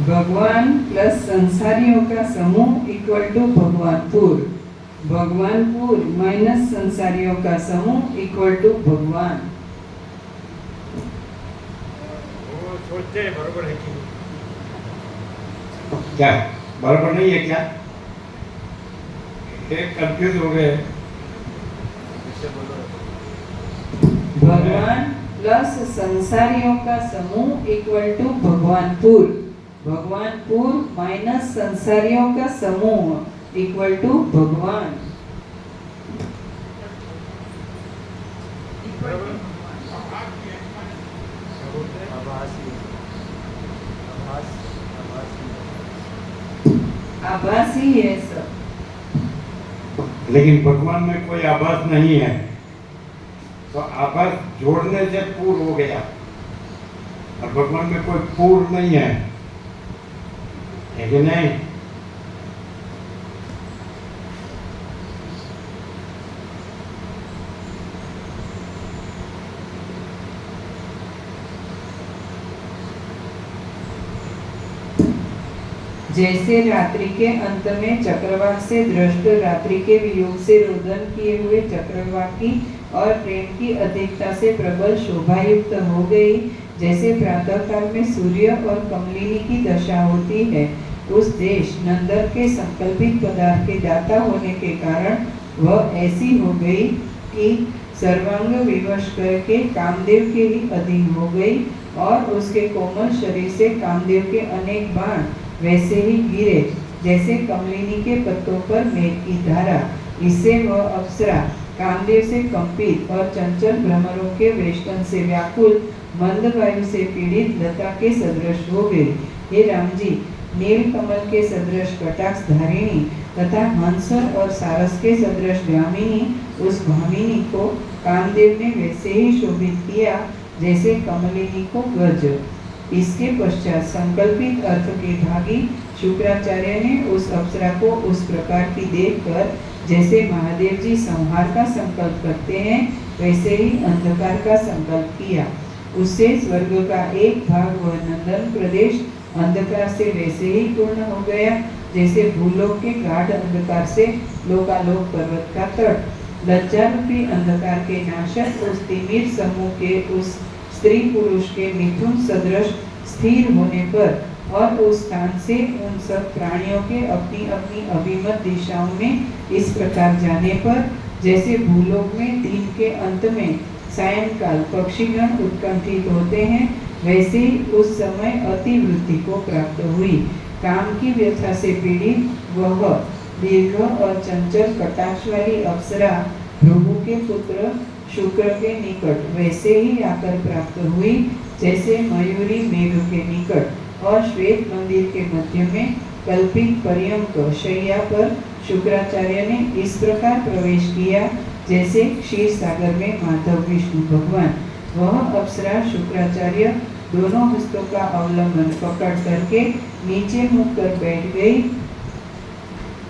भगवान प्लस संसारियों का समूह equal to Bhagwanpur. Bhagwanpur minus संसारियों का समूह इक्वल टू भगवान। सोचते हैं बराबर है कि क्या? बराबर नहीं है क्या? कंफ्यूज हो गए। भगवान प्लस संसारियों का समूह equal to Bhagwanpur. Bhagwanpur minus संसारियों का समूह इक्वल टू भगवान। आभासी है सब। लेकिन भगवान में कोई आभास नहीं है, तो आभास जोड़ने से पूर्ण हो गया, और भगवान में कोई पूर्ण नहीं है कि नहीं? जैसे रात्रि के अंत में चक्रवाक से दृष्ट रात्रि के वियोग से रोदन किए हुए चक्रवाकी और प्रेम की अधिकता से प्रबल शोभायुक्त हो गई, जैसे प्रातः काल में सूर्य और कमलिनी की दशा होती है, उस देश नंदन के संकल्पित पदार्थ के दाता होने के कारण वह ऐसी हो गई कि सर्वांग विवश करके कामदेव के ही अधीन हो गई, और उसके कोमल शरीर से कामदेव के अनेक बाण वैसे ही गिरे जैसे कमलिनी के पत्तों पर मेघ की धारा। इससे वह अप्सरा कामदेव से कंपित और चंचल भ्रमरों के वेष्टन से व्याकुल मंद वायु से पीड़ित लता के सदृश हो गई। हे राम जी, नील कमल के सदृश कटाक्ष धारिणी तथा हंस और सारस के सदृश गामिनी उस भामिनी को कामदेव ने वैसे ही शोभित किया जैसे कमलिनी को गज। इसके पश्चात संकल्पित अर्थ के भागी शुक्राचार्य ने उस अप्सरा को उस प्रकार की देखकर जैसे महादेव जी संहार का संकल्प करते हैं वैसे ही अंधकार का संकल्प किया। उससे स्वर्ग का एक भाग वह नंदन प्रदेश अंधकार से वैसे ही पूर्ण हो गया जैसे भूलोक के गाढ़ अंधकार से लोकालोक पर्वत का तट। लज्जा रूपी अंधकार के नाशक उस तिमिर समूह के उस स्त्री पुरुष के मिथुन सदृश स्थिर होने पर और उस स्थान से उन सब प्राणियों के अपनी अपनी अभिमत दिशाओं में इस प्रकार जाने पर जैसे भूलोक में दिन के अंत में सायंकाल पक्षीगण उत्कंठित होते हैं वैसे ही उस समय अतिवृत्ति को प्राप्त हुई। काम की व्यथा से पीड़ित वह दीर्घ और चंचल कटाक्ष वाली अप्सरा भृगु के पुत्र शुक्र के निकट वैसे ही आकर प्राप्त हुई जैसे मयूरी मेरु के निकट और श्वेत मंदिर के मध्य में कल्पित पर्यंक शैया पर शुक्राचार्य ने इस प्रकार प्रवेश किया जैसे क्षीर सागर में माधव विष्णु भगवान। वह अप्सरा शुक्राचार्य दोनों हस्तों का अवलंबन पकड़ करके नीचे मुख कर बैठ गई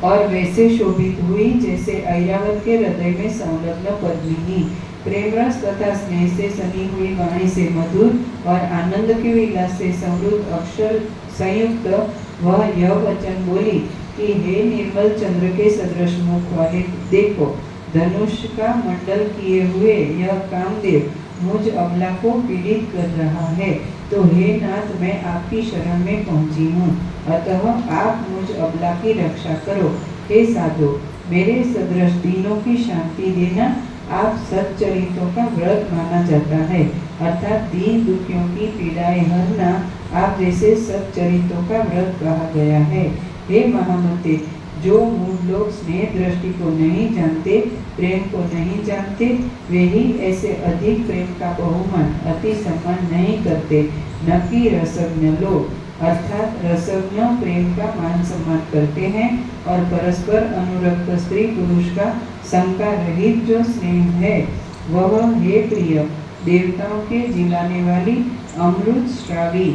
और वैसे शोभित हुई जैसे ऐरावत के हृदय में संलग्न पद्मिनी। प्रेम रस तथा स्नेह से सनी हुई वाणी से मधुर और आनंद के विलास से समृद्ध अक्षर संयुक्त वह यह वचन बोली कि हे निर्मल चंद्र के सदृश मुख वाले, देखो धनुष का मंडल किए हुए यह कामदेव मुझ अबला को पीड़ित कर रहा है। तो हे नाथ, मैं आपकी शरण में पहुंची हूँ, अतः आप मुझ अबला की रक्षा करो। हे साधु, मेरे सदृश दीनों की शांति देना आप सच्चरित्रों का व्रत माना जाता है, अर्थात दीन दुखियों की पीड़ाएं हरना आप जैसे सच्चरित्रों का व्रत कहा गया है। हे महामते, जो मूढ़ लोग स्नेह दृष्टि को नहीं जानते, प्रेम को नहीं जानते, वे ही ऐसे अधिक प्रेम का बहुमान अति सम्मान नहीं करते, न कि रसज्ञ लोग, अर्थात रसज्ञ प्रेम का मान सम्मान करते हैं और परस्पर अनुरक्त स्त्री पुरुष का शंका रहित जो स्नेह है वह, हे प्रिय, देवताओं के जिलाने वाली अमृत श्रावी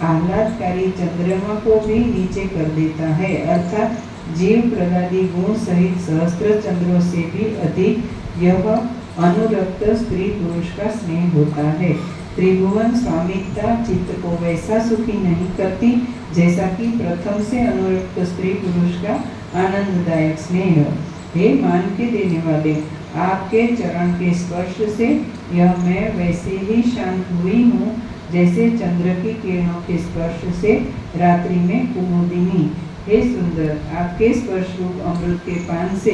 आह्लादकारी चंद्रमा को भी नीचे कर देता है, अर्थात जीव प्रदादि गुण सहित सहस्त्र चंद्रों से भी अधिक यह अनुरक्त स्त्री पुरुष का स्नेह होता है। त्रिभुवन स्वामित्ता चित्त को वैसा सुखी नहीं करती जैसा कि प्रथम से अनुरक्त स्त्री पुरुष का आनंददायक स्नेह। हे मान के देने वाले, आपके चरण के स्पर्श से यह मैं वैसे ही शांत हुई हूँ जैसे चंद्र की किरणों के स्पर्श से रात्रि में कुमुदिनी। हे सुंदर, आपके स्पर्श रूप अमृत के पान से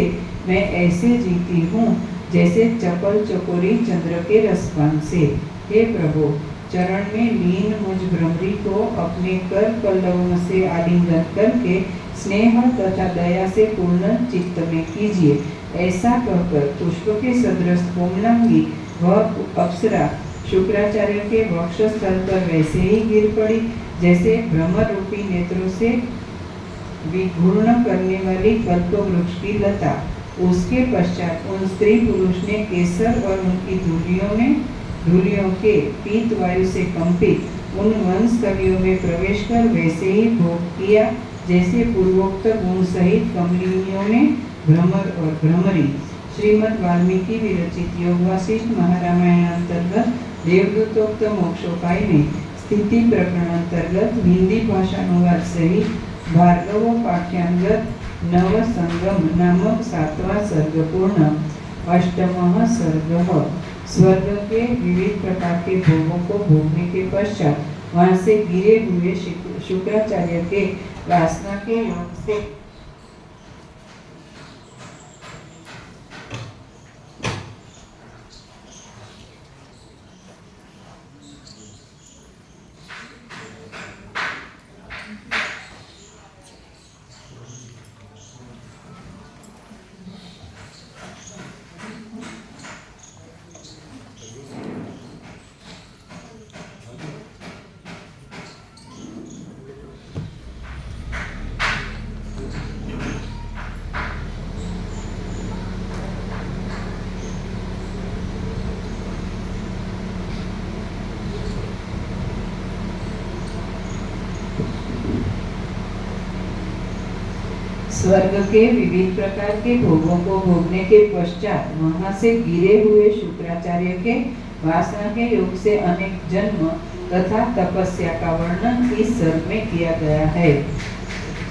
मैं ऐसे जीती हूँ जैसे चपल चकोरी चंद्र के रसपान से। हे प्रभु, चरण में लीन मुझ भ्रमरी को अपने कर पल्लवों से आलिंगन करके स्नेह तथा दया से पूर्ण चित्त में कीजिए। ऐसा कहकर पुष्प के सदृश कोमलांगी वह अप्सरा शुक्राचार्य के वक्षस्थल पर वैसे ही गिर पड़ी जैसे भ्रमर रूपी नेत्रों से विघूर्ण करने वाली कल्प वृक्ष की लता। उसके पश्चात उन स्त्री पुरुष ने केसर और उनकी धूलियों के पीत वायु से कंपित उन वंश कवियों में प्रवेश कर वैसे ही भोग किया जैसे पूर्वोक्त गुण सहित कमलिनियों ने भ्रमर और भ्रमरी। श्रीमद् वाल्मीकि विरचित योग वासिष्ठ महारामायण अंतर्गत देवदूतोक्त मोक्षोपाय में स्थिति प्रकरण अंतर्गत हिंदी भाषानुवाद सहित भार्गव पाठ्यांगत नव संगम नामक 7वां सर्ग पूर्ण। 8वां सर्ग। स्वर्ग के विविध प्रकार के भोगों को भोगने के पश्चात वहां से गिरे हुए शुक्राचार्य के वासना के योग से स्वर्ग के विविध प्रकार के भोगों को भोगने के पश्चात वहां से गिरे हुए शुक्राचार्य के वासना के योग से अनेक जन्म तथा तपस्या का वर्णन इस सर्ग में किया गया है।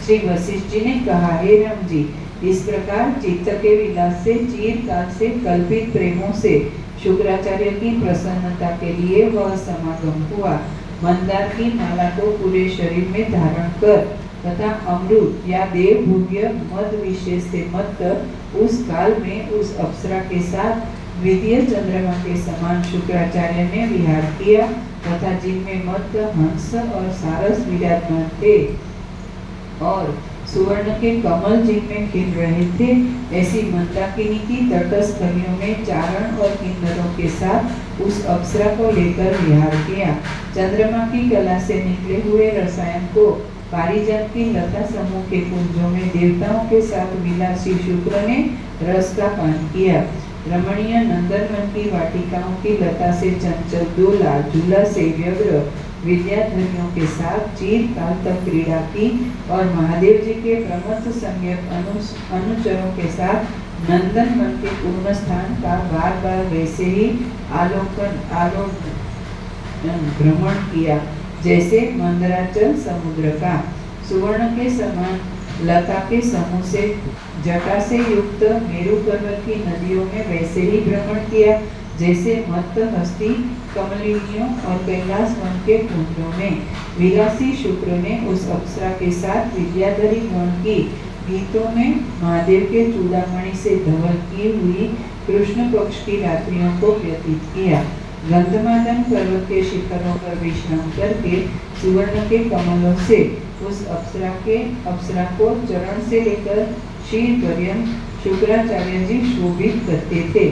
श्री वशिष्ठ जी ने कहा, हे राम जी, इस प्रकार चित्त के विलास से चिरकाल से कल्पित प्रेमों से शुक्राचार्य की प्रसन्नता के लिए वह समागम हुआ। मंदार की माला को पूरे शरीर में धारण कर तथा अमृत या देव भोग्य मद विशेष से मत उस काल में उस अप्सरा के साथ द्वितीय चंद्रमा के समान शुक्राचार्य ने विहार किया तथा जिनमें मद हंस और सारस विराजमान थे और सुवर्ण के कमल जिनमें खिल रहे थे, ऐसी मंदाकिनी की तटस्थ गलियों में चारण और किन्नरों के साथ उस अप्सरा को लेकर विहार किया। चंद्रमा की कला से निकले हुए रसायन को पारिजात की लता समूह के कुंजों में देवताओं के साथ विलासी शुक्र ने रस का पान किया। रमणीय नंदनवन की वाटिकाओं की लता से चंचल दोला झूला से व्यग्र विद्याधरियों के साथ चिरकाल तक क्रीड़ा की और महादेव जी के प्रमथ सम्यक अनुचरों के साथ नंदनवन के पूर्ण स्थान का बार बार वैसे ही भ्रमण किया जैसे मंदराचल समुद्र का। सुवर्ण के समान लता के समूह से जटा से युक्त मेरु पर्वत की नदियों में वैसे ही भ्रमण किया जैसे मत्त हस्ती कमलिनियों और कैलाश वन के कुंजों में। विलासी शुक्र ने उस अप्सरा के साथ विद्याधरी गण की गीतों में महादेव के चूड़ामणि से धवल की हुई कृष्ण पक्ष की रात्रियों को व्यतीत किया। गंधमादन पर्वत के शिखरों पर विश्राम करके सुवर्ण के कमलों से उस अप्सरा को चरण से लेकर शीर पर्यंत शुक्राचार्य जी शोभित करते थे।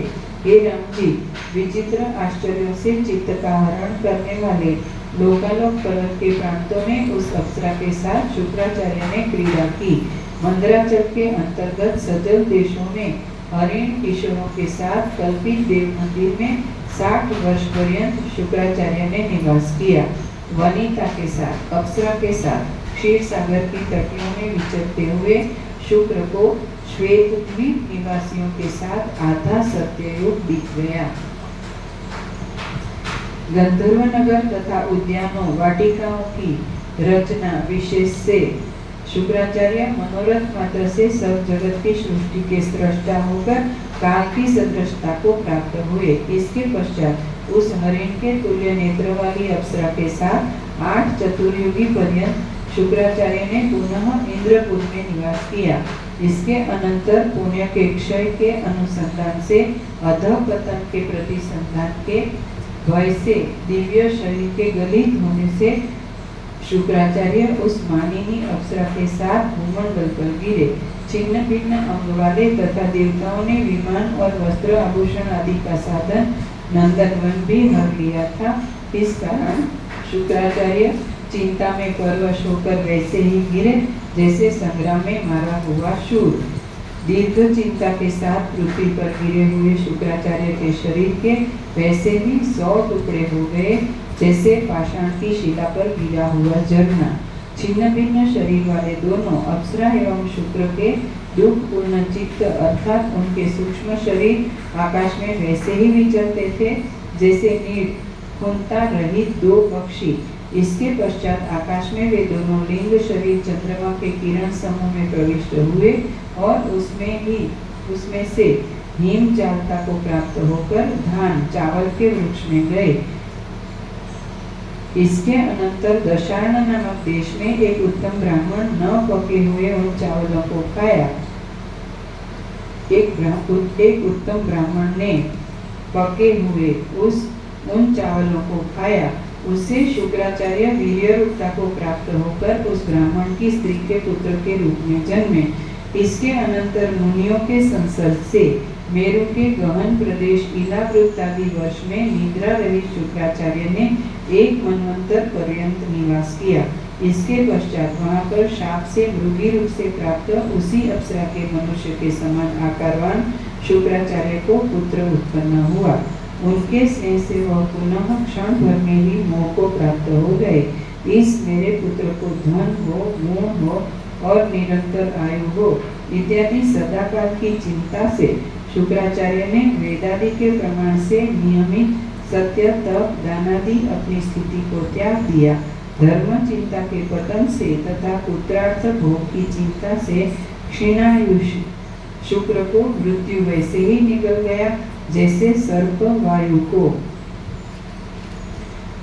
हे राम जी, विचित्र आश्चर्यों से चित्त का हरण करने वाले लोकालोक पर्वत के प्रांतों में उस अप्सरा के साथ शुक्राचार्य ने क्रीड़ा की। मंदराचल के अंतर्गत सजल देशों में हरिण किशोरों के साथ कल्पित देव मंदिर में 60 वर्ष पर्यंत शुक्राचार्य ने निवास किया। वनिता के साथ अप्सरा के साथ क्षीर सागर की तटियों में विचरते हुए शुक्र को श्वेत द्वीप निवासियों के साथ आधा सत्ययुग बीत गया। गंधर्व नगर तथा उद्यानों वाटिकाओं की रचना विशेष से शुक्राचार्य मनोरथ मात्र से सब जगत की सृष्टि के सृष्टा होकर काल की सदृशता को प्राप्त हुए। इसके पश्चात उस हरिण के तुल्य नेत्र वाली अप्सरा के साथ 8 चतुर्युगी पर्यंत शुक्राचार्य ने पुनः इंद्रपुर में निवास किया। इसके अनंतर पुण्य के क्षय के अनुसंधान से अधःपतन के प्रतिसंधान के भय से दिव्य शरीर के गलित होने से शुक्राचार्य उस मानिनी अप्सरा के साथ भूमंडल पर गिरे। छिन्न भिन्न अंग वाले तथा देवताओं ने विमान और वस्त्र आभूषण आदि का साधन नंदनवन भी हर लिया था। इस कारण शुक्राचार्य चिंता में परवश होकर वैसे ही गिरे जैसे संग्राम में मारा हुआ शूर। दीर्घ चिंता के साथ पृथ्वी पर गिरे हुए शुक्राचार्य के शरीर के वैसे ही 100 टुकड़े हो गए जैसे पाषाण की शिला पर गिरा हुआ झरना। छिन्न भिन्न शरीर वाले दोनों अप्सरा एवं शुक्र के दुख पूर्ण चित्त अर्थात उनके सूक्ष्म शरीर आकाश में वैसे ही विचरते थे जैसे नीड़ खुंता रहित 2 पक्षी। इसके पश्चात आकाश में वे दोनों लिंग शरीर चंद्रमा के किरण समूह में प्रविष्ट हुए और उसमें से हिम चालता को प्राप्त होकर धान चावल के वृक्ष में गए। इसके अनंतर दशार्ण नामक देश में एक उत्तम ब्राह्मण न पके हुए उन चावलों को खाया। एक उत्तम ब्राह्मण ने पके हुए उन चावलों को खाया। उससे शुक्राचार्य वीर्य रूपता को प्राप्त होकर उस ब्राह्मण की स्त्री के पुत्र के रूप में जन्मे। इसके अनंतर मुनियों के संसर्ग से मेरु के गहन प्रदेश इलावृत आदि वर्ष में निद्रा रहित शुक्राचार्य ने 1 मनवंतर पर्यंत निवास किया। इसके पश्चात वहां पर शाप से मृगी रूप से प्राप्त उसी अप्सरा के मनुष्य के समान आकारवान शुक्राचार्य को पुत्र उत्पन्न हुआ। उनके स्नेह से वह पुनः क्षण भर में ही मोह को प्राप्त हो गए। इस मेरे पुत्र को धन हो, मोह हो, और निरंतर आयु हो इत्यादि सदाकाल की चिंता से शुक्राचार्य ने वेदादि के प्रमाण से नियमित सत्य तप दानादि अपनी स्थिति को त्याग दिया। धर्म चिंता के पतन से तथा पुत्रार्थ भोग की चिंता से क्षीणायुष शुक्र को मृत्यु वैसे ही निकल गया जैसे सर्प वायु को।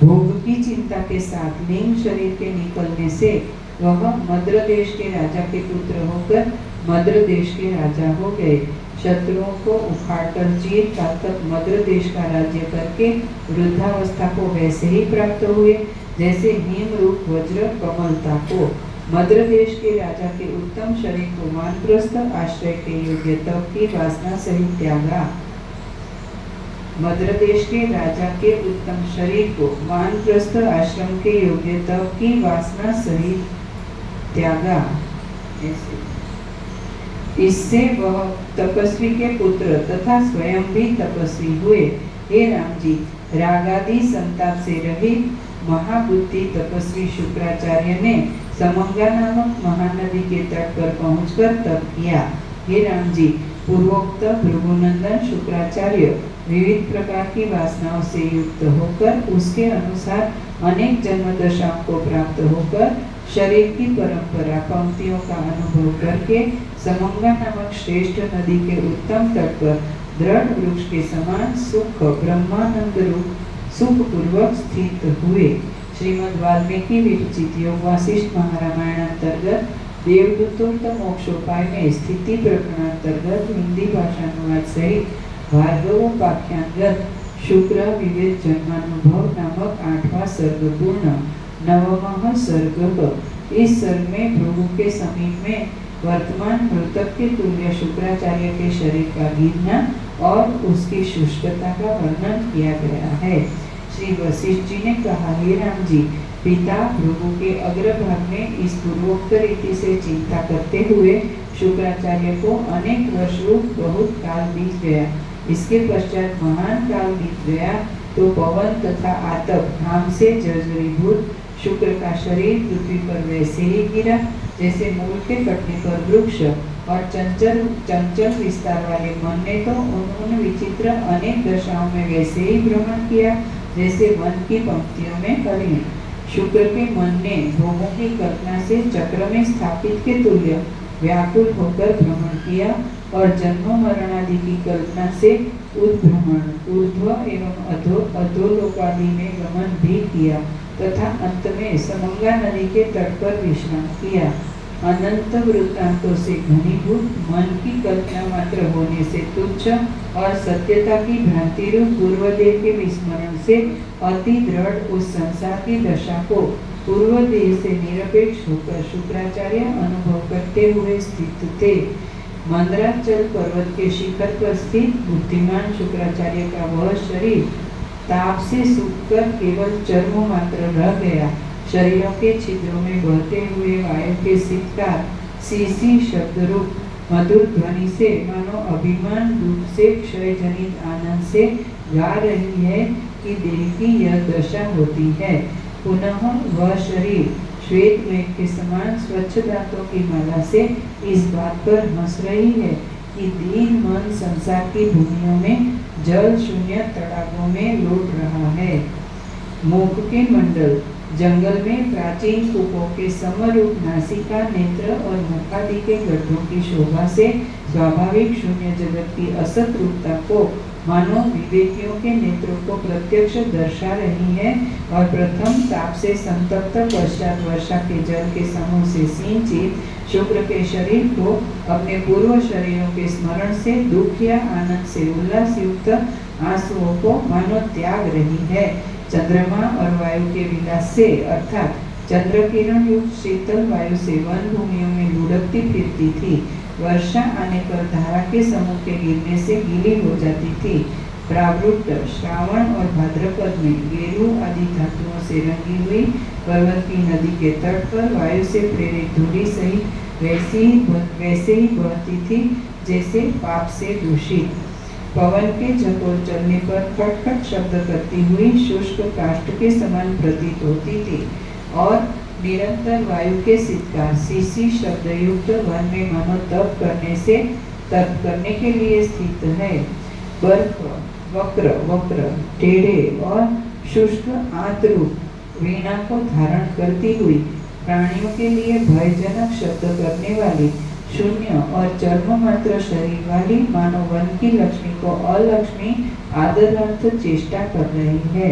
भोग की चिंता के साथ लिंग शरीर के निकलने से वह मद्र देश के राजा के पुत्र होकर मद्र देश के राजा हो गए। शत्रुओं को उखाड़कर चिरकाल तक मद्र देश का राज्य करके वृद्धावस्था को वैसे ही प्राप्त हुए जैसे हिम रूप वज्र कमलता को। मद्र देश के राजा के उत्तम शरीर को वानप्रस्थ आश्रय के योग्य तप की वासना सहित त्यागा। मद्र देश के राजा के उत्तम शरीर को वानप्रस्थ आश्रम के योग्य तप की वासना सहित त्यागा। इससे वह तपस्वी के पुत्र तथा स्वयं भी तपस्वी हुए। हे राम जी, रागादि संताप से रहित महाबुद्धि तपस्वी शुक्राचार्य ने समंगा नामक महानदी के तट पर पहुंचकर तप किया। हे राम जी, पूर्वोक्त भृगुनंदन शुक्राचार्य विविध प्रकार की वासनाओं से युक्त होकर उसके अनुसार अनेक जन्म दशाओं को प्राप्त होकर शरीर की परंपरा पंक्तियों का अनुभव करके समंगा नामक श्रेष्ठ नदी के उत्तम तट पर दृढ़ वृक्ष के समान सुख ब्रह्मानंद रूप सुख पूर्वक स्थित हुए। श्रीमद् वाल्मीकि विरचित योग वासिष्ठ महारामायण अंतर्गत देवदूतों मोक्षोपाय में स्थिति प्रकरण अंतर्गत हिंदी भाषानुवाद सहित भार्गवोपाख्यानगत शुक्र विवेक जन्मानुभव नामक 8वां सर्ग पूर्ण। 9वां सर्ग। इस सर्ग में भृगु के समीप में वर्तमान मृतक के तुल्य शुक्राचार्य के शरीर का गिरना और उसकी शुष्कता का वर्णन किया गया है। श्री वशिष्ठ जी ने कहा, हे राम जी, पिता भृगु के अग्रभाग में इस पूर्वोक्त रीति से चिंता करते हुए शुक्राचार्य को अनेक वर्ष बहुत काल बीत गया। इसके पश्चात महान काल बीत गया तो पवन तथा आतप घाम से जर्जरीभूत शुक्र का शरीर पृथ्वी पर वैसे ही गिरा जैसे मूल के कटने पर वृक्ष। और चंचल विस्तार वाले मन ने तो उन विचित्र अनेक दशाओं में वैसे ही भ्रमण किया जैसे वन की पंक्तियों में हरिण। शुक्र के मन ने भोगों की कल्पना से चक्र में स्थापित के तुल्य व्याकुल होकर भ्रमण किया और जन्म मरण आदि की कल्पना से उद्भ्रमण ऊर्ध्व एवं अधोलोकादि में गमन भी किया तथा अंत में समंगा नदी के तट पर विश्राम किया। अनंत वृत्तांतों से घनीभूत मन की कल्पना मात्र होने से तुच्छ और सत्यता की भ्रांति रूप पूर्वदेह के विस्मरण से अति दृढ़ उस संसार की दशा को पूर्वदेह से निरपेक्ष होकर शुक्राचार्य अनुभव करते हुए स्थित थे। मंदराचल पर्वत के शिखर पर स्थित बुद्धिमान शुक्राचार्य का वह शरीर ताप से सूखकर केवल चर्म मात्र रह गया। शरीरों के छिद्रों में बहते हुए वायु के शीतकार सीसी शब्द रूप मधुर ध्वनि से मानो अभिमान रूप से क्षय जनित आनंद से गा रही है कि देह की यह दशा होती है। पुनः वह शरीर श्वेत मेघ के समान स्वच्छ दांतों की माला से इस बात पर हंस रही है कि दीन मन संसार की भूमियों में जल शून्य तड़ागों में लौट रहा है। मुख के मंडल जंगल में प्राचीन कूपों के समरूप नासिका नेत्र और मुखादि के गड्ढों की शोभा से स्वाभाविक शून्य जगत की असत रूपता को मानो विवेकियों के नेत्रों को प्रत्यक्ष दर्शा रही है और प्रथम ताप से संतप्त पश्चात वर्षा के जल के समूह से सिंचित शुक्र के शरीर को अपने पूर्व शरीरों के स्मरण से दुख या आनंद से उल्लास युक्त आंसुओं को मानो त्याग रही है। चंद्रमा और वायु के विलास से अर्थात चंद्र किरण युक्त शीतल वायु से वन भूमियों में लुढ़कती फिरती थी। वर्षा आने पर धारा के समूह के गिरने से गीली हो जाती थी। प्रावृत्त श्रावण और भाद्रपद में गेरू आदि धातुओं से रंगी हुई पर्वत की नदी के तट पर वायु से प्रेरित धूली सहित वैसे ही बहती थी जैसे पाप से दूषित। पवन के झकोर चलने पर खटखट शब्द करती हुई शुष्क काष्ठ के समान प्रतीत होती थी और निरंतर वायु के सिक्का सीसी शब्द युक्त वन में मानो तप करने के लिए स्थित है। बर्फ वक्र वक्र टेढ़े और शुष्क आंतरूप वीणा को धारण करती हुई प्राणियों के लिए भयजनक शब्द करने वाली शून्य और चर्म मात्र शरीर वाली मानव वन की लक्ष्मी को अलक्ष्मी आदरार्थ चेष्टा कर रही है।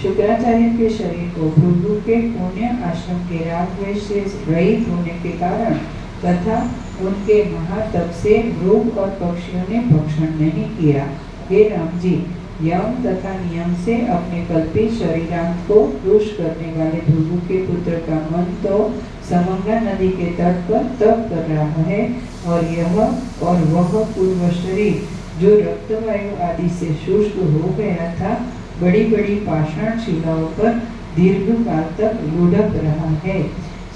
शुक्राचार्य के शरीर को भृगु के पुण्य आश्रम के राग द्वेष से रहित होने के कारण तथा उनके महातप से मृग और पक्षियों ने भक्षण नहीं किया। हे राम जी, यम तथा नियम से अपने कल्पित शरीरांत को रुष करने वाले भृगु के पुत्र का मन तो समंगा नदी के तट पर तप कर रहा है और वह पूर्व शरीर जो रक्तवायु आदि से शुष्क हो गया था बड़ी बड़ी पाषाण शिलाओं पर दीर्घ काल तक लुढ़क रहा है।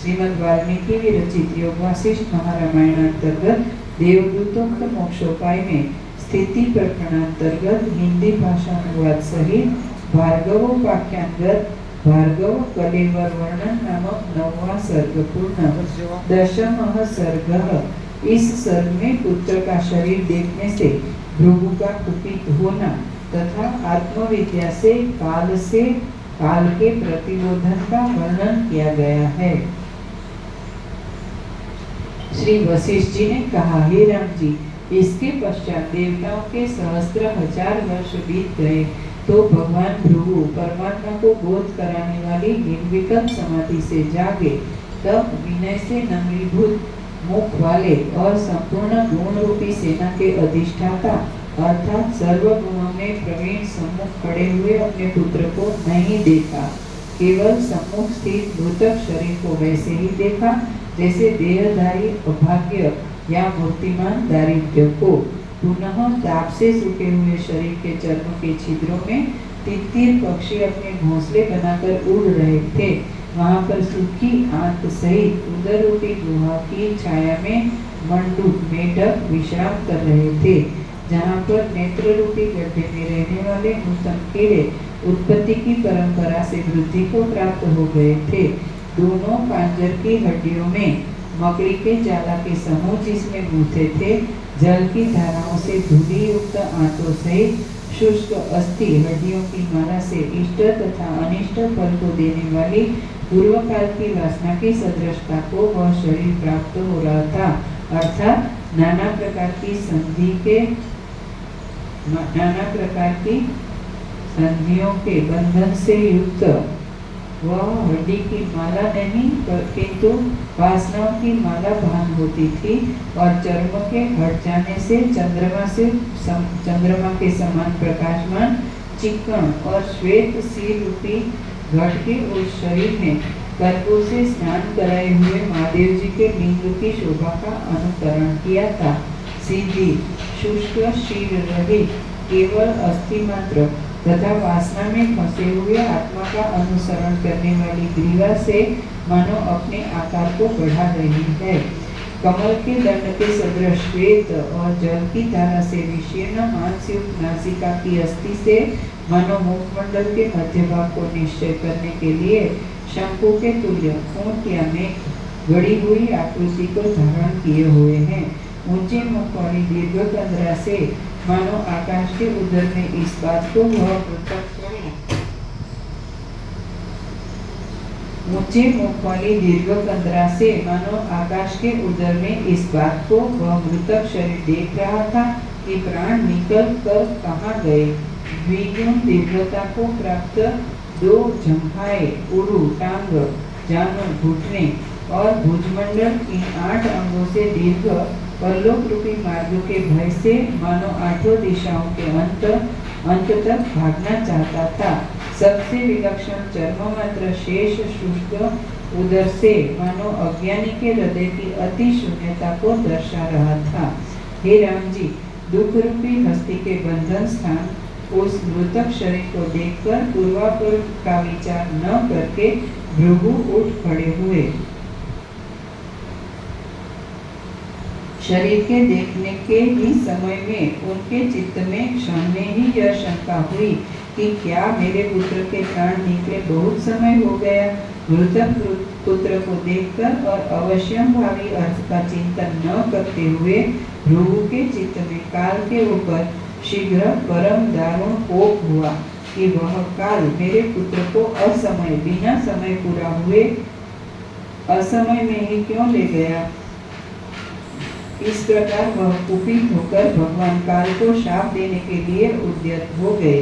श्रीमद् वाल्मीकि विरचित योग वासिष्ठ महारामायण अंतर्गत देवदूतोक्त मोक्षोपाय में स्थिति प्रकरणांतर्गत हिंदी भाषा अनुवाद सहित भार्गवोपाख्यानगत भार्गव कलेवर वर्णन नामक 9वां सर्ग पूर्ण 10वां सर्ग। इस सर्ग में पुत्र का शरीर देखने से भृगु का कुपित होना तथा आत्मविद्या से काल के प्रतिरोधन का वर्णन किया गया है। श्री वशिष्ठ जी ने कहा, हे राम जी, इसके पश्चात देवताओं के सहस्त्र हजार वर्ष बीत गए तो भगवान भृगु परमात्मा को बोध कराने वाली निर्विकल्प समाधि से जागे। तब विनय से नम्रीभूत मुख वाले और संपूर्ण गुण रूपी सेना के अधिष्ठाता अर्थात सर्व गुणों में प्रवीण सम्मुख खड़े हुए अपने पुत्र को नहीं देखा, केवल सम्मुख स्थित मृतक शरीर को वैसे ही देखा जैसे देहधारी अभाग्य या मूर्तिमान दारिद्र्य को। पुनः ताप से सूखे हुए शरीर के चर्म के छिद्रों में तित्तिर पक्षी अपने घोंसले बनाकर उड़ रहे थे। वहां पर सूखी आंत सहित उदर रूपी गुहा की छाया में मंडूक मेढक विश्राम कर रहे थे। जहाँ पर नेत्र रूपी गड्ढे में रहने वाले नूतन कीड़े उत्पत्ति की परंपरा से वृद्धि को प्राप्त हो गए थे। दोनों पांजर की हड्डियों में मकड़ी के जाला के समूह जिसमें गूंथे थे, जल की धाराओं से धूली युक्त आंतों सहित शुष्क अस्थि हड्डियों की माला से इष्ट तथा अनिष्ट फल को देने वाली पूर्व काल की वासना की सदृशता को वह शरीर प्राप्त हो रहा था। अर्थात नाना प्रकार की संधियों के बंधन से युक्त वह हड्डी की माला नहीं किंतु वासनाओं की माला भान होती थी और चर्म के हट जाने से चंद्रमा के समान प्रकाशमान चिक्कण और श्वेत सी रूपी घट के उस शरीर में कल्पों से स्नान कराए हुए महादेव जी के लिंग की शोभा का अनुकरण किया था। सीधी शुष्क शील रहित केवल अस्थि मात्र तथा वासना में फंसे हुए आत्मा का अनुसरण करने वाली ग्रीवा से मानो अपने आकार को बढ़ा रही है। कमल के दंड के सदृश श्वेत और जल की धारा से विशीर्ण मांसयुक्त नासिका की अस्थि से मानो मुखमंडल के मध्य भाग को निश्चय करने के लिए शंकु के तुल्य ऊंट या मेघ गड़ी हुई आकृति को धारण किए हुए हैं। ऊंचे मुख वाली दीर्घ कंदरा से मानो आकाश के उदर में इस बात को वह ऊंचे मुख वाली दीर्घ कंदरा से मानो आकाश के उदर में इस बात को वह मृतक शरीर देख रहा था कि प्राण निकल कर कहाँ गए। द्विगुण दीर्घता को प्राप्त दो झंखाए उड़ू टांग जानो घुटने और भुजमंडल इन 8 अंगों से दीर्घ परलोक रूपी मार्ग के भय से मानो 8 दिशाओं के अंत तक भागना चाहता था। सबसे विलक्षण चर्म मात्र शेष शुष्क उदर से मानो अज्ञानी के हृदय की अति शून्यता को दर्शा रहा था। हे राम जी, दुख रूपी हस्ती के बंधन स्थान उस मृतक शरीर को देखकर पूर्वापर का विचार न करके भृगु उठ खड़े हुए। शरीर के देखने के ही समय में उनके चित्त में क्षण में ही यह शंका हुई कि क्या मेरे पुत्र के प्राण निकले बहुत समय हो गया। मृतक पुत्र को देखकर और अवश्यम भावी अर्थ का चिंतन न करते हुए भृगु के चित्त में काल के ऊपर शीघ्र परम दारुण कोप हुआ कि वह काल मेरे पुत्र को असमय बिना समय पूरा हुए असमय में ही क्यों ले गया। इस प्रकार वह कुपित होकर भगवान काल को शाप देने के लिए उद्यत हो गए।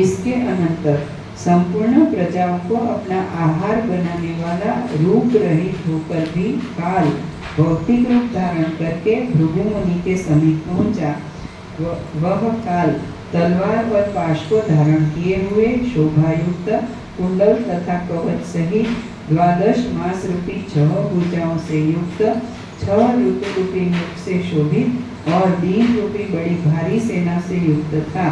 इसके अनंतर संपूर्ण प्रजाओं को अपना आहार बनाने वाला रूप रहित होकर भी काल भौतिक रूप धारण करके भृगु मुनि के समीप पहुंचा। वह काल तलवार और पाश को धारण किए हुए शोभायुक्त कुंडल तथा कवच सहित 12 मास रूपी 6 भुजाओं से युक्त 6 ऋतु रूपी मुख से शोभित और दीन रूपी बड़ी भारी सेना से युक्त था।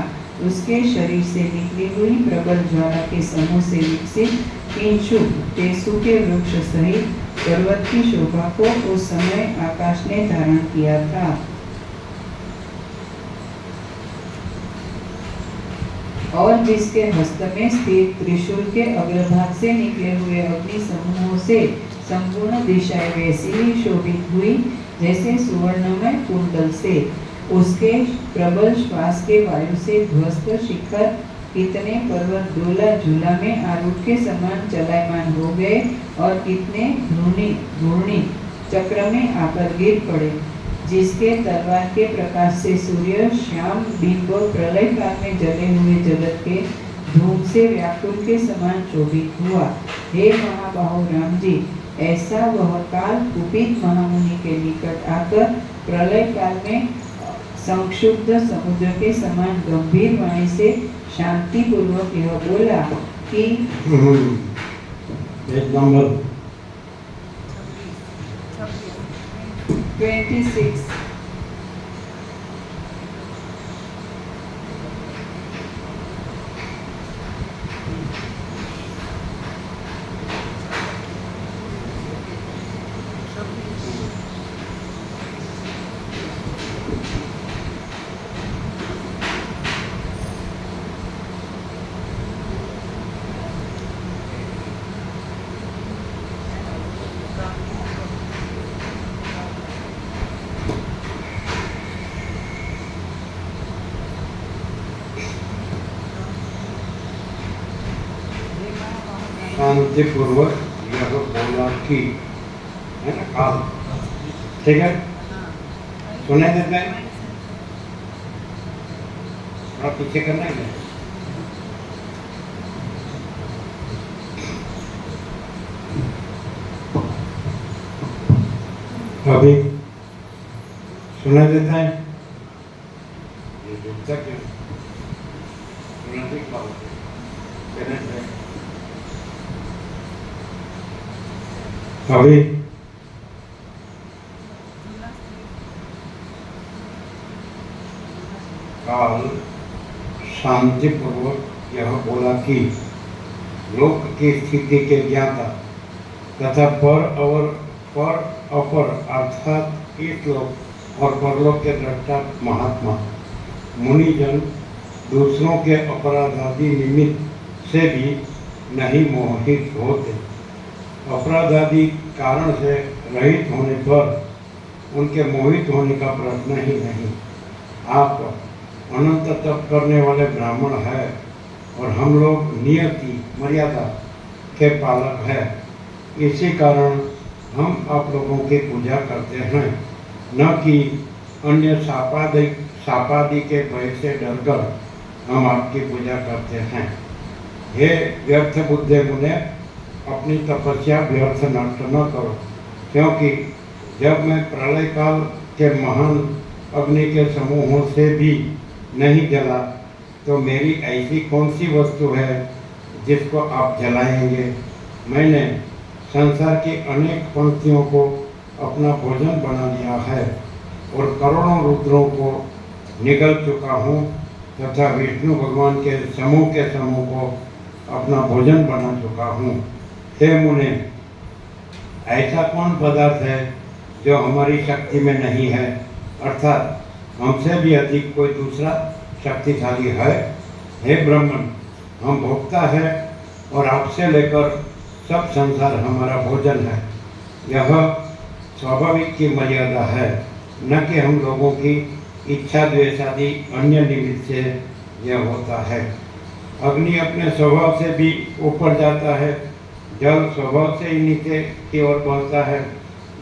उसके शरीर से निकली हुई प्रबल ज्वाला के समूह से विकसित किंचु टेसु के वृक्ष सहित पर्वत की शोभा को उस समय आकाश ने धारण किया था। और जिसके हस्त में स्थित त्रिशूल के अग्रभाग से निकले हुए अग्नि समूहों से संपूर्ण दिशाएं वैसी ही शोभित हुई जैसे सुवर्णमय कुंडल से। उसके प्रबल श्वास के वायु से ध्वस्त शिखर कितने पर्वत डोला झूला में आरूढ़ के समान चलायमान हो गए और कितने घूर्णी चक्र में आकर गिर पड़े। जिसके तलवार के प्रकाश से सूर्य श्याम बिंब प्रलय काल में जले हुए जगत के धूम से व्याकुल के समान शोभित हुआ। हे महाबाहो राम जी, ऐसा वह काल कुपित महामुनि के निकट आकर प्रलय काल में संक्षुब्ध समुद्र के समान गंभीर वाणी से शांति पूर्वक यह बोला कि पेज नंबर 26 शांति पूर्वक यह बोला कि, है ना, काल, ठीक है, सुनाई देता है, थोड़ा पीछे करना है। अभी सुनाई देता है, ये रुकता क्यों? सुनाई क्या होता है? अभी काल शांतिपूर्वक यह बोला कि लोक की स्थिति के ज्ञाता तथा पर अपर अर्थात इस लोक और परलोक के दृष्टा महात्मा मुनिजन दूसरों के अपराध आदि निमित्त से भी नहीं मोहित होते। अपराध आदि कारण से रहित होने पर उनके मोहित होने का प्रश्न ही नहीं। आप अनंत तप करने वाले ब्राह्मण हैं और हम लोग नियति मर्यादा के पालक हैं। इसी कारण हम आप लोगों की पूजा करते हैं, न कि अन्य सापादि के भय से डरकर हम आपकी पूजा करते हैं। हे व्यर्थ बुद्धे मुने, अपनी तपस्या व्यर्थ नष्ट न करो, क्योंकि जब मैं प्रलय काल के महान अग्नि के समूहों से भी नहीं जला तो मेरी ऐसी कौन सी वस्तु है जिसको आप जलाएंगे। मैंने संसार की अनेक पंक्तियों को अपना भोजन बना लिया है और करोड़ों रुद्रों को निगल चुका हूँ तथा विष्णु भगवान के समूह को अपना भोजन बना चुका हूँ। हे मुने, ऐसा कौन पदार्थ है जो हमारी शक्ति में नहीं है, अर्थात हमसे भी अधिक कोई दूसरा शक्तिशाली है। हे ब्राह्मण, हम भोक्ता है और आपसे लेकर सब संसार हमारा भोजन है। यह स्वाभाविक की मर्यादा है, न कि हम लोगों की इच्छा द्वेष आदि अन्य निमित्त से यह होता है। अग्नि अपने स्वभाव से भी ऊपर जाता है, जल स्वभाव से ही नीचे की ओर पहुँचता है,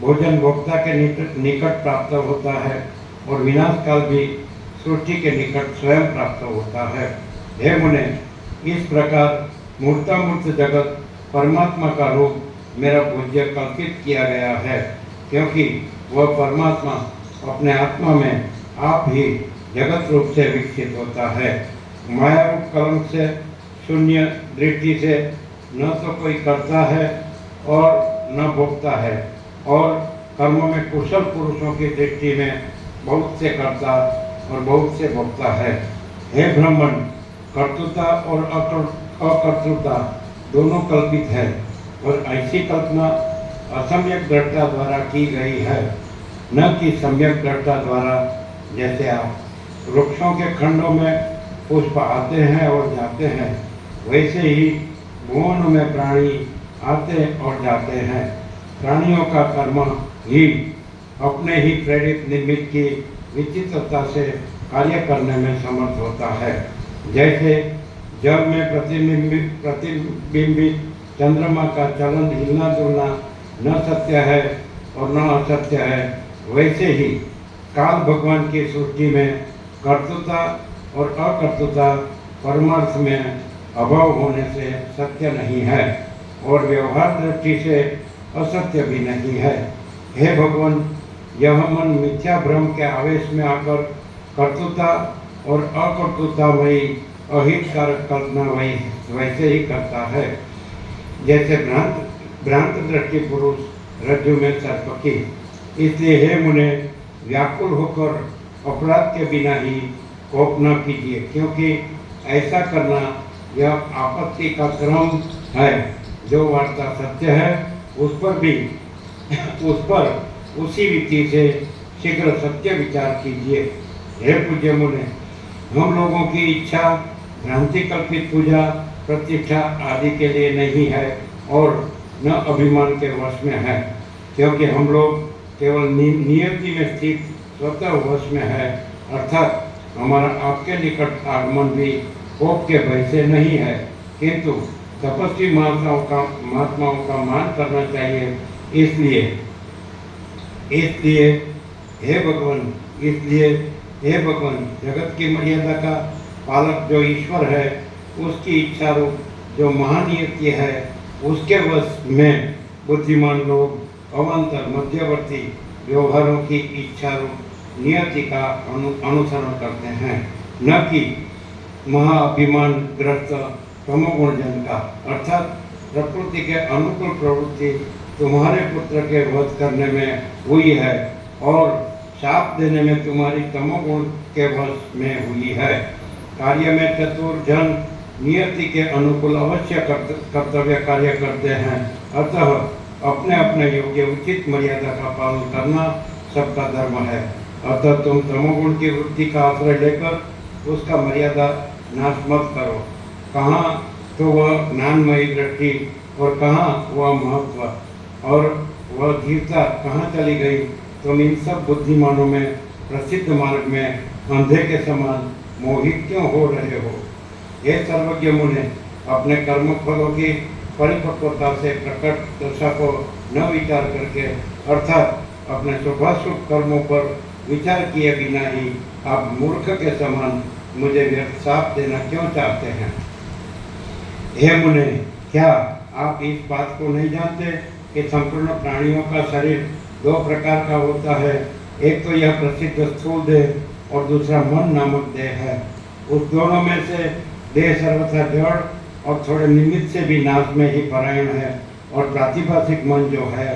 भोजन भोक्ता के निकट प्राप्त होता है और विनाश काल भी सृष्टि के निकट स्वयं प्राप्त होता है। हे मुने, इस प्रकार मूर्तामूर्त जगत परमात्मा का रूप मेरा पूज्य कल्पित किया गया है, क्योंकि वह परमात्मा अपने आत्मा में आप ही जगत रूप से विकसित होता है। माया रूप कलंक से शून्य दृष्टि से न तो कोई करता है और न भोगता है, और कर्म में कुशल पुरुषों की दृष्टि में बहुत से करता और बहुत से भोगता है। हे ब्राह्मण, कर्तृता और अकर्तृता दोनों कल्पित है, और ऐसी कल्पना असम्यक दृष्टा द्वारा की गई है, न कि सम्यक दृष्टा द्वारा। जैसे आप वृक्षों के खंडों में पुष्प आते हैं और जाते हैं, वैसे ही भुवन में प्राणी आते और जाते हैं। प्राणियों का कर्म ही अपने ही प्रेरित निमित्त की विचित्रता से कार्य करने में समर्थ होता है। जैसे जल में प्रतिबिंबित चंद्रमा का चलन हिलना डुलना न सत्य है और न असत्य है, वैसे ही काल भगवान की सृष्टि में कर्तृता और अकर्तृता परमार्थ में अभाव होने से सत्य नहीं है, और व्यवहार दृष्टि से असत्य भी नहीं है। हे भगवान, यह मन मिथ्या भ्रम के आवेश में आकर कर्तृता और अकर्तृतामयी अहितकारक कल्पना वैसे ही करता है, जैसे भ्रांत दृष्टि पुरुष रज्जु में सर्प की। इसलिए हे मुने, व्याकुल होकर अपराध के बिना ही कोप न कीजिए, क्योंकि ऐसा करना यह आपत्ति का क्रम है। जो वार्ता सत्य है उस पर उसी रीति से शीघ्र सत्य विचार कीजिए। हे पूज्य मुने, हम लोगों की इच्छा भ्रांति कल्पित पूजा प्रतिष्ठा आदि के लिए नहीं है और न अभिमान के वश में है, क्योंकि हम लोग केवल नियति में स्थित स्वतः वश में है, अर्थात हमारा आपके निकट आगमन भी कोप के भय से नहीं है, किंतु तपस्वी महात्माओं का मान करना चाहिए। इसलिए हे भगवान, जगत की मर्यादा का पालक जो ईश्वर है, उसकी इच्छा रूप जो महानियति है, उसके वश में बुद्धिमान लोग अवान्तर मध्यवर्ती व्यवहारों की इच्छा रूप नियति का अनुसरण करते हैं, न कि महाअभिमान ग्रस्त तमोगुण जन का। अर्थात प्रकृति के अनुकूल प्रवृत्ति तुम्हारे पुत्र के वध करने में हुई है और शाप देने में तुम्हारी तमोगुण के वश में हुई है। कार्य में चतुर जन नियति के अनुकूल अवश्य कर्तव्य कार्य करते हैं, अतः अपने अपने योग्य उचित मर्यादा का पालन करना सबका धर्म है। अतः तुम तमोगुण की वृत्ति का आश्रय लेकर उसका मर्यादा नाश मत करो। कहाँ तो वह ज्ञानमयी दृष्टि और कहाँ वह महत्व और वह धीरता कहाँ चली गई। तुम इन सब बुद्धिमानों में प्रसिद्ध मार्ग में अंधे के समान मोहित क्यों हो रहे हो। हे सर्वज्ञ मुने, अपने कर्म फलों की परिपक्वता से प्रकट दशा को न विचार करके, अर्थात अपने शुभाशुभ कर्मों पर विचार किए बिना ही आप मूर्ख के समान मुझे व्यर्थ शाप देना क्यों चाहते हैं। हे मुने, क्या आप इस बात को नहीं जानते कि संपूर्ण प्राणियों का शरीर दो प्रकार का होता है। एक तो यह प्रसिद्ध स्थूल देह और दूसरा मन नामक देह है। उस दोनों में से देह सर्वथा जड़ और थोड़े निमित्त से भी नाश में ही परायण है, और प्रातिभाषिक मन जो है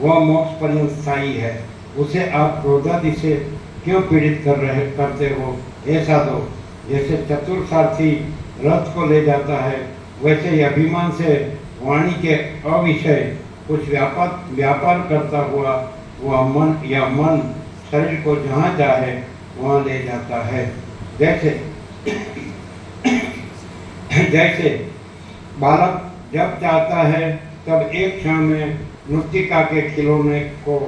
वह मोक्ष पर्यंत स्थायी है। उसे आप क्रोधादि से क्यों पीड़ित करते हो। ऐसा दो, जैसे चतुर सारथी रथ को ले जाता है, वैसे ही अभिमान से वाणी के अविषय कुछ व्यापार करता हुआ वह मन शरीर को जहाँ चाहे वहाँ ले जाता है। जैसे जैसे बालक जब चाहता है तब एक क्षण में मृत्तिका के खिलौने को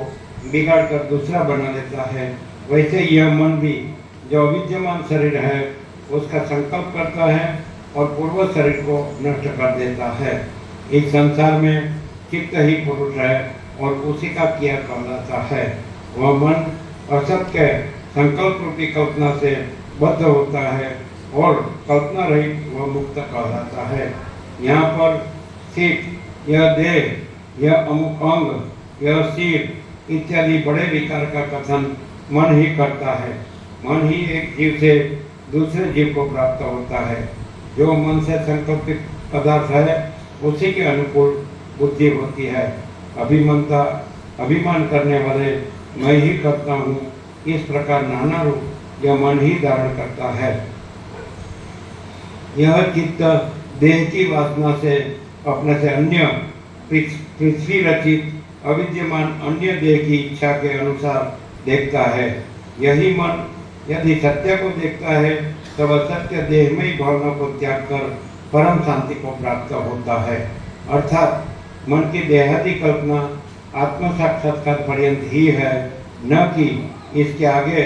बिगाड़कर दूसरा बना लेता है, वैसे यह मन भी जो अविद्यमान शरीर है उसका संकल्प करता है और पूर्व शरीर को नष्ट कर देता है। इस संसार में चित्त ही पुरुष है और उसी का किया कहलाता है। वह मन असत्य संकल्प रूपी कल्पना से बद्ध होता है और कल्पना रहित वह मुक्त कहलाता है। यहाँ पर सिर्फ यह देह, यह अमुक अंग, यह सिर इत्यादि बड़े विकार का कथन मन ही करता है। मन ही एक जीव से दूसरे जीव को प्राप्त होता है। जो मन से संकल्पित पदार्थ है उसी के अनुकूल बुद्धि होती है। अभिमान करने वाले मैं ही करता हूँ, इस प्रकार नाना रूप यह मन ही धारण करता है। यह चित्त देह की वासना से अपने से अन्य पृथ्वी रचित अविद्यमान अन्य देह की इच्छा के अनुसार देखता है। यही मन यदि सत्य को देखता है तब असत्य देहमयी भावना को त्याग कर परम शांति को प्राप्त होता है। अर्थात मन की देहादि कल्पना आत्म साक्षात्कार पर्यंत ही है, न कि इसके आगे।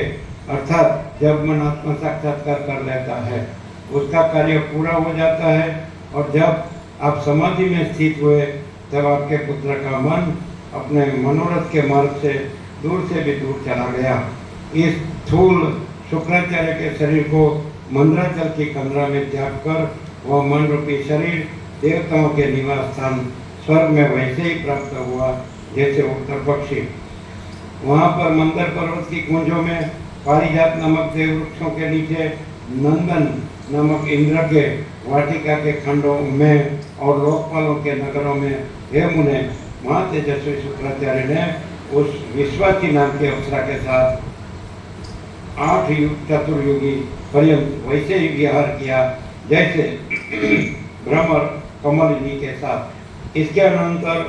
अर्थात जब मन आत्म साक्षात्कार कर लेता है उसका कार्य पूरा हो जाता है और जब आप समाधि में स्थित हुए तब आपके पुत्र का मन अपने मनोरथ के मार्ग से भी दूर चला गया। इस स्थूल शुक्राचार्य के शरीर को मंद्राचल की कंदरा में त्याग कर वह मन रूपी शरीर देवताओं के निवास स्थान स्वर्ग में वैसे ही प्राप्त हुआ जैसे उत्तर पक्षी। वहाँ पर मंदर पर्वत की कुंजों में पारिजात नामक देव वृक्षों के नीचे नंदन नामक इंद्र के वाटिका के खंडों में और लोकपालों के नगरों में हे मुने महातेजस्वी शुक्राचार्य ने उस विश्वासी नाम के अप्सरा के साथ 8 चतुर्युगी पर्यंत वैसे ही विहार किया जैसे भ्रमर कमलिनी के साथ। इसके अनंतर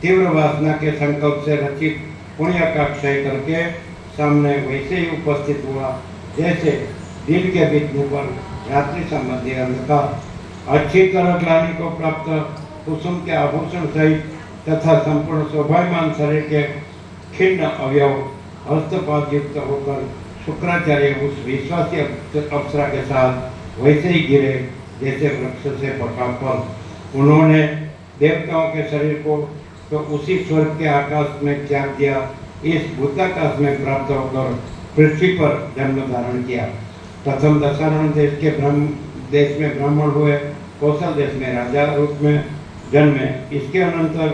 तीव्र वासना के संकल्प से रचित पुण्य का क्षय करके सामने वैसे ही उपस्थित हुआ जैसे दिन के बीतने पर रात्रि संबंधी अंधकार। अच्छी तरह ग्लानि को प्राप्त कुसुम के आभूषण सहित तथा संपूर्ण शोभायमान शरीर के खिन्न अवयव हस्तपात युक्त होकर शुक्राचार्य उस विश्वासी अप्सरा के साथ वैसे ही गिरे जैसे वृक्ष से पका फल। उन्होंने देवताओं के शरीर को तो उसी स्वर्ग के आकाश में त्याग दिया, इस भूताकाश में प्राप्त होकर पृथ्वी पर जन्म धारण किया। प्रथम दशानन देश में ब्राह्मण हुए, कौशल देश में राजा रूप में जन्मे। इसके अनंतर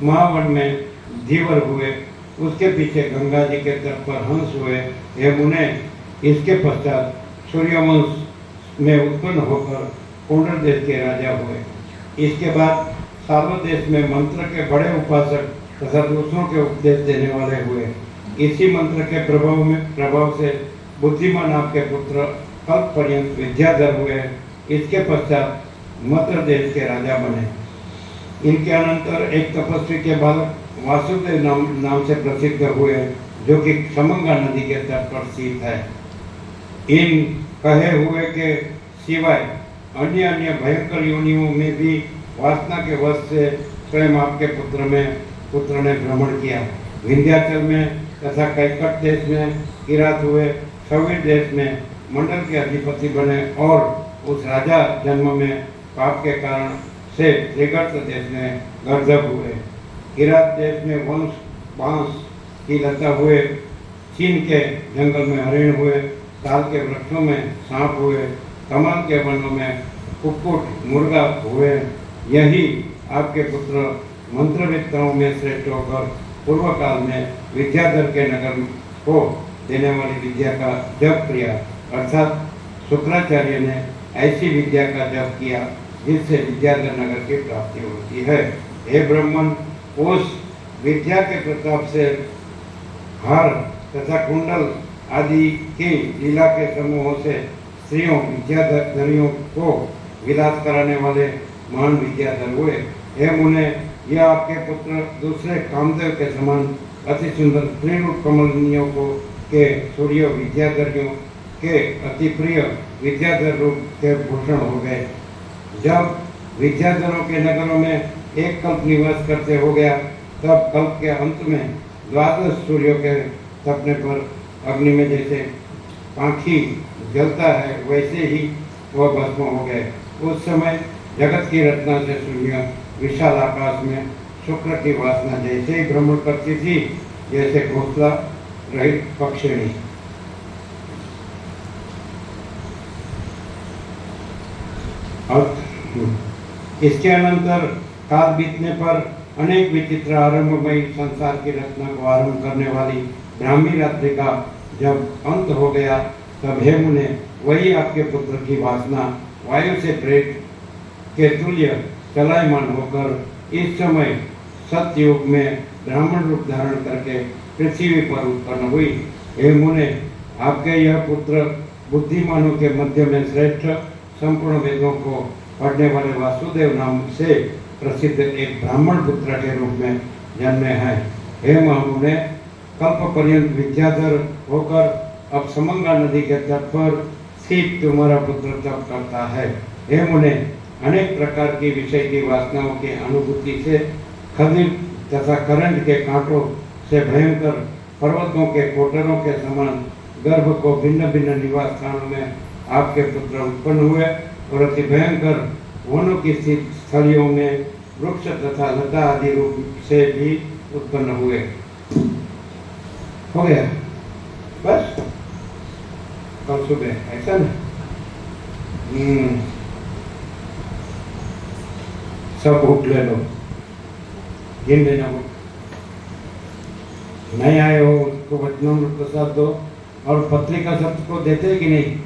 महावन में धीवर हुए, उसके पीछे गंगा जी के तट पर हंस हुए। हे मुने, इसके पश्चात सूर्यवंश में उत्पन्न होकर कुंडल देश के राजा हुए। इसके बाद सालो देश में मंत्र के बड़े उपासक तथा दूसरों के उपदेश देने वाले हुए। इसी मंत्र के प्रभाव से बुद्धिमान आपके पुत्र कल्प पर्यंत विद्याधर हुए। इसके पश्चात मद्र देश के राजा बने। इनके अनंतर एक तपस्वी के बालक वासुदेव नाम से प्रसिद्ध हुए, जो कि समंगा नदी के तट पर स्थित है। इन कहे हुए के सिवाय अन्य भयंकर योनियों में भी वासना के वश से स्वयं आपके पुत्र ने भ्रमण किया। विंध्याचल में तथा कैकट देश में किरात हुए, सवीर देश में मंडल के अधिपति बने और उस राजा जन्म में पाप के कारण से त्रिगर्त देश में गर्जब हुए। किरात देश में वंश बांस की लता हुए, चीन के जंगल में हरिण हुए, ताल के वृक्षों में सांप हुए, कमल के वनों में कुक्कुट मुर्गा हुए। यही आपके पुत्र मंत्रविद्ताओं में श्रेष्ठ होकर पूर्व काल में विद्याधर के नगर को देने वाली विद्या का जप किया, अर्थात शुक्राचार्य ने ऐसी विद्या का जप किया जिससे विद्याधर नगर की प्राप्ति होती है। हे ब्राह्मण, उस विद्या के प्रताप से हार तथा कुंडल आदि की लीला के समूहों से स्त्रियों विद्याधरियों को विलास कराने वाले महान विद्याधर हुए। हे मुने, यह आपके पुत्र दूसरे कामदेव के समान अति सुंदर स्त्री रूप कमलिनियों को के सूर्य विद्याधरियों के अति प्रिय विद्याधर रूप के भूषण हो गए। जब विद्याधरों के नगरों में एक कल्प निवास करते हो गया, तब कल्प के अंत में 12 सूर्यों के तपने पर अग्नि में जैसे पाखी जलता है, वैसे ही वह भस्म हो गए। उस समय जगत की रचना से शून्य विशाल आकाश में शुक्र की वासना जैसे ही भ्रमण करती थी, जैसे घोंसला रहित पक्षिणी। और इसके अनंतर काल बीतने पर अनेक विचित्र आरंभमयी संसार की रचना को आरंभ करने वाली ब्राह्मी रात्रि का जब अंत हो गया, तब हे मुने, वही आपके पुत्र की वासना वायु से प्रेरित के तुल्य चलायमान होकर इस समय सतयुग में ब्राह्मण रूप धारण करके पृथ्वी पर उत्पन्न हुई। हे मुने, आपके यह पुत्र बुद्धिमानों के मध्य में श्रेष्ठ संपूर्ण वेदों को पढ़ने वाले वासुदेव नाम से प्रसिद्ध एक ब्राह्मण पुत्र के रूप में जन्मे हैं। हे महामुने, कल्प पर्यंत विद्याधर होकर अब समंगा नदी के तट पर स्थित तुम्हारा पुत्र तप करता है। हे मुने, अनेक प्रकार की विषय की वासनाओं की अनुभूति से खदिर तथा करंट के कांटों से भयंकर पर्वतों के कोटरों के समान गर्भ को भिन्न भिन्न निवास स्थानों में आपके पुत्र उत्पन्न हुए और अति भयंकर वनों की स्थित स्थलियों में वृक्ष तथा लता आदि रूप से भी उत्पन्न हुए। हो गया बस, कल सुबह ऐसा ना। सब भूख ले लो, गिन लेना वो नहीं आए हो उसको वचनामृत प्रसाद दो। और पत्रिका सबको देते कि नहीं?